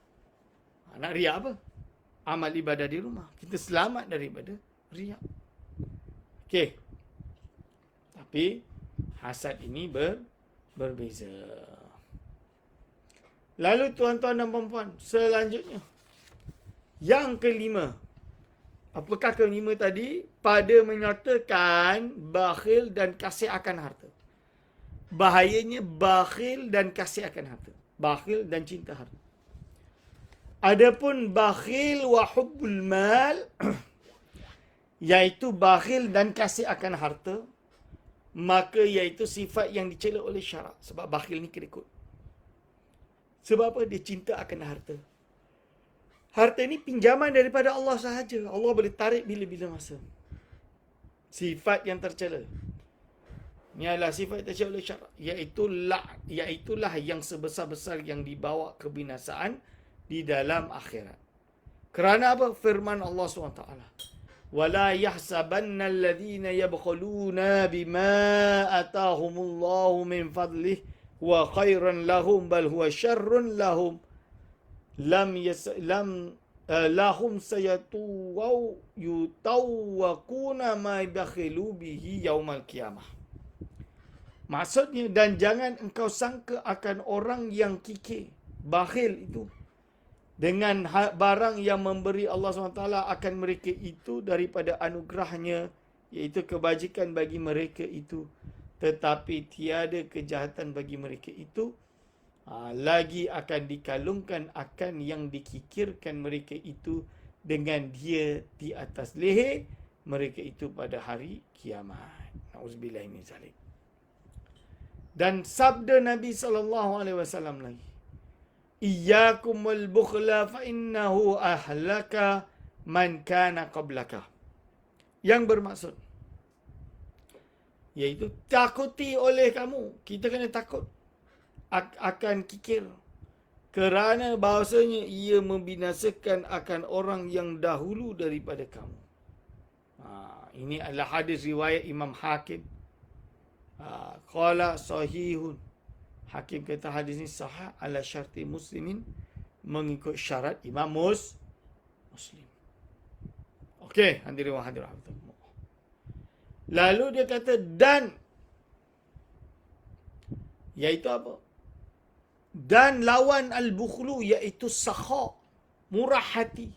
Nak riak apa? Amal ibadah di rumah. Kita selamat daripada riak. Okey. Tapi hasad ini berbeza. Lalu tuan-tuan dan puan-puan, selanjutnya yang kelima. Apakah kelima tadi? Pada menyatakan bakhil dan kasih akan harta. Bahayanya bakhil dan kasih akan harta. Bakhil dan cinta harta. Adapun bakhil wa hubbul mal, iaitu bakhil dan kasih akan harta, maka iaitu sifat yang dicela oleh syarak. Sebab bakhil ni kedekut. Sebab apa? Dia cinta akan harta. Harta ini pinjaman daripada Allah sahaja. Allah boleh tarik bila-bila masa. Sifat yang tercela. Ini adalah sifat yang tercela oleh syarak. Iaitulah yang sebesar-besar yang dibawa kebinasaan di dalam akhirat. Kerana apa? Firman Allah SWT. وَلَا يَحْسَبَنَّ الَّذِينَ يَبْخَلُونَ بِمَا أَتَاهُمُ اللَّهُ مِنْ فَضْلِهِ وَخَيْرًا لَهُمْ بَلْ هُوَ شَرٌّ لَهُمْ lahum yutawwaquna ma bakhilu bihi yaumal qiyamah. Maksudnya, dan jangan engkau sangka akan orang yang kikir, bakhil itu, dengan barang yang memberi Allah SWT akan mereka itu daripada anugerahnya, iaitu kebajikan bagi mereka itu. tetapi tiada kejahatan bagi mereka itu, lagi akan dikalungkan akan yang dikikirkan mereka itu dengan dia di atas leher mereka itu pada hari kiamat. Nauzubillah min zalik. Dan sabda Nabi SAW lagi, Iyyakum wal bukhla fa innahu ahlaka man kana qablaka. Yang bermaksud, iaitu takuti oleh kamu. Kita kena takut akan kikir. Kerana bahasanya ia membinasakan akan orang yang dahulu daripada kamu. Ini adalah hadis riwayat Imam Hakim. Qala sahihun. Hakim kata hadis ini sahih ala syarti muslimin, mengikut syarat Imam Muslim. Okey, hadirin wa hadirat. Lalu dia kata dan, iaitu apa? Dan lawan al-bukhlu iaitu sakha, murah hati.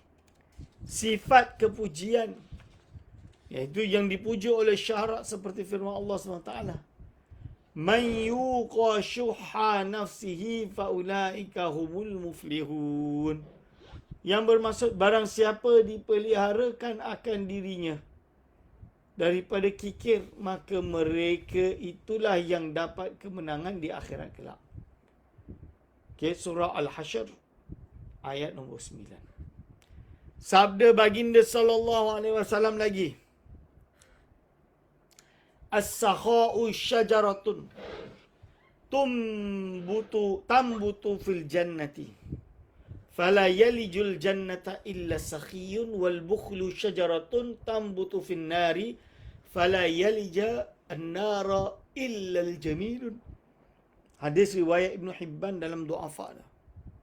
Sifat kepujian, iaitu yang dipuji oleh syarat seperti firman Allah SWT. Man yuqa syuhha nafsihi faulaika humul muflihun. Yang bermaksud barang siapa dipeliharakan akan dirinya daripada kikir, maka mereka itulah yang dapat kemenangan di akhirat kelak. Okay, surah Al-Hasyr ayat nombor 9. Sabda baginda SAW lagi, As-sakha'u syajaratun tambutu fil jannati fala yalijul jannata illa sakhiyun wal bukhlu syajaratun tambutu fin nari fala yalija an-nara illa al-jamilun. Hadis riwayat Ibn Hibban dalam Du'afa dah.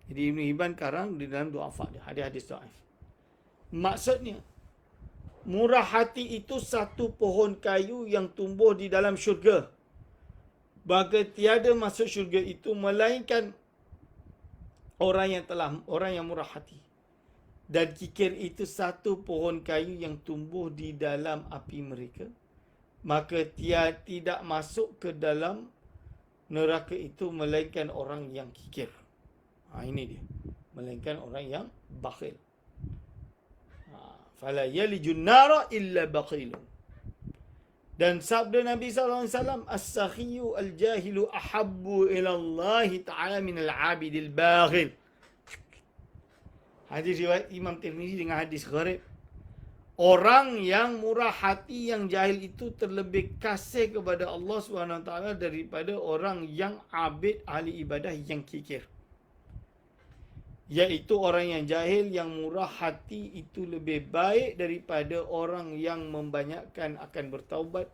Jadi Ibn Hibban karang di dalam Du'afa dia. Hadis-hadis dhaif. Maksudnya, murah hati itu satu pohon kayu yang tumbuh di dalam syurga. Maka tiada masuk syurga itu melainkan orang yang murah hati. Dan kikir itu satu pohon kayu yang tumbuh di dalam api mereka. Maka tidak masuk ke dalam neraka itu melainkan orang yang kikir. Ini dia. Melainkan orang yang bakhil. Fala yalijun nara illa bakhilun. Dan sabda Nabi SAW, As-sakhiyu al-jahilu ahabbu ila Allah ta'ala minal abidil bakhil. Hadis riwayat Imam Tirmizi dengan hadis gharib. Orang yang murah hati, yang jahil itu terlebih kasih kepada Allah SWT daripada orang yang abid, ahli ibadah yang kikir. Iaitu orang yang jahil, yang murah hati itu lebih baik daripada orang yang membanyakkan akan bertaubat,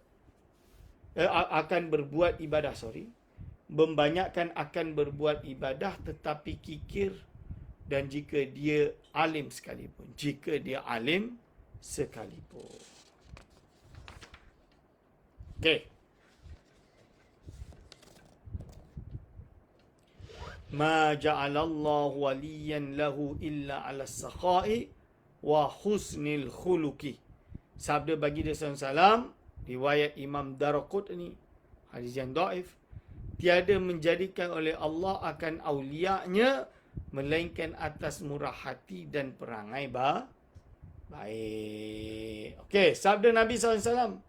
akan berbuat ibadah, membanyakkan akan berbuat ibadah tetapi kikir, dan jika dia alim sekalipun. Okey. Ma ja'alallahu waliyan lahu illa 'ala as-sakha'i wa husnil khuluqi. Sabda baginda SAW, riwayat Imam Daraqutni, hadis yang dhaif. Tiada menjadikan oleh Allah akan aulianya melainkan atas murah hati dan perangai baik. Okey, sabda Nabi SAW,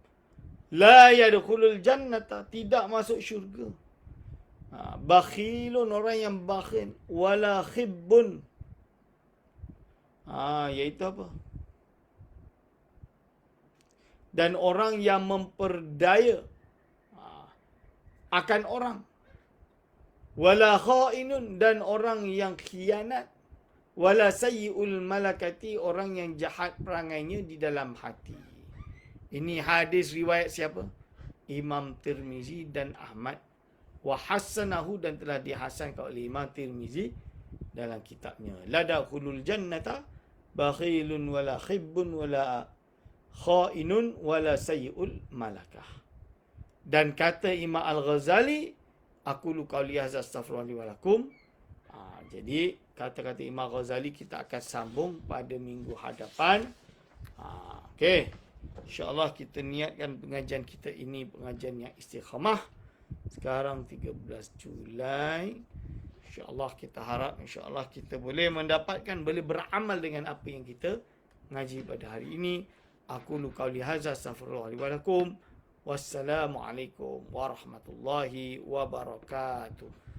la yadkhulul jannata, tidak masuk syurga. Bakhilun, orang yang bakhil, wala khibbun. Iaitu apa? Dan orang yang memperdaya akan orang. Wala khainun, dan orang yang khianat. Wala sayyi'ul malakati, orang yang jahat perangainya di dalam hati. Ini hadis riwayat siapa? Imam Tirmizi dan Ahmad. Wa hassanahu, dan telah dihasankan oleh Imam Tirmizi dalam kitabnya. La dakhulul jannata bakhilun wala khibbun wala khainun wala sayyi'ul malakah. Dan kata Imam Al-Ghazali, aqulu qawli hadza astaghfirullahi wa lakum. Jadi kata-kata Imam Ghazali kita akan sambung pada minggu hadapan. Okey. InsyaAllah kita niatkan pengajian kita ini pengajian yang istiqamah. Sekarang 13 Julai. InsyaAllah kita harap, insyaAllah kita boleh mendapatkan, boleh beramal dengan apa yang kita ngaji pada hari ini. Aku qauli hadza, astaghfirullah li wa lakum. Wassalamualaikum warahmatullahi wabarakatuh.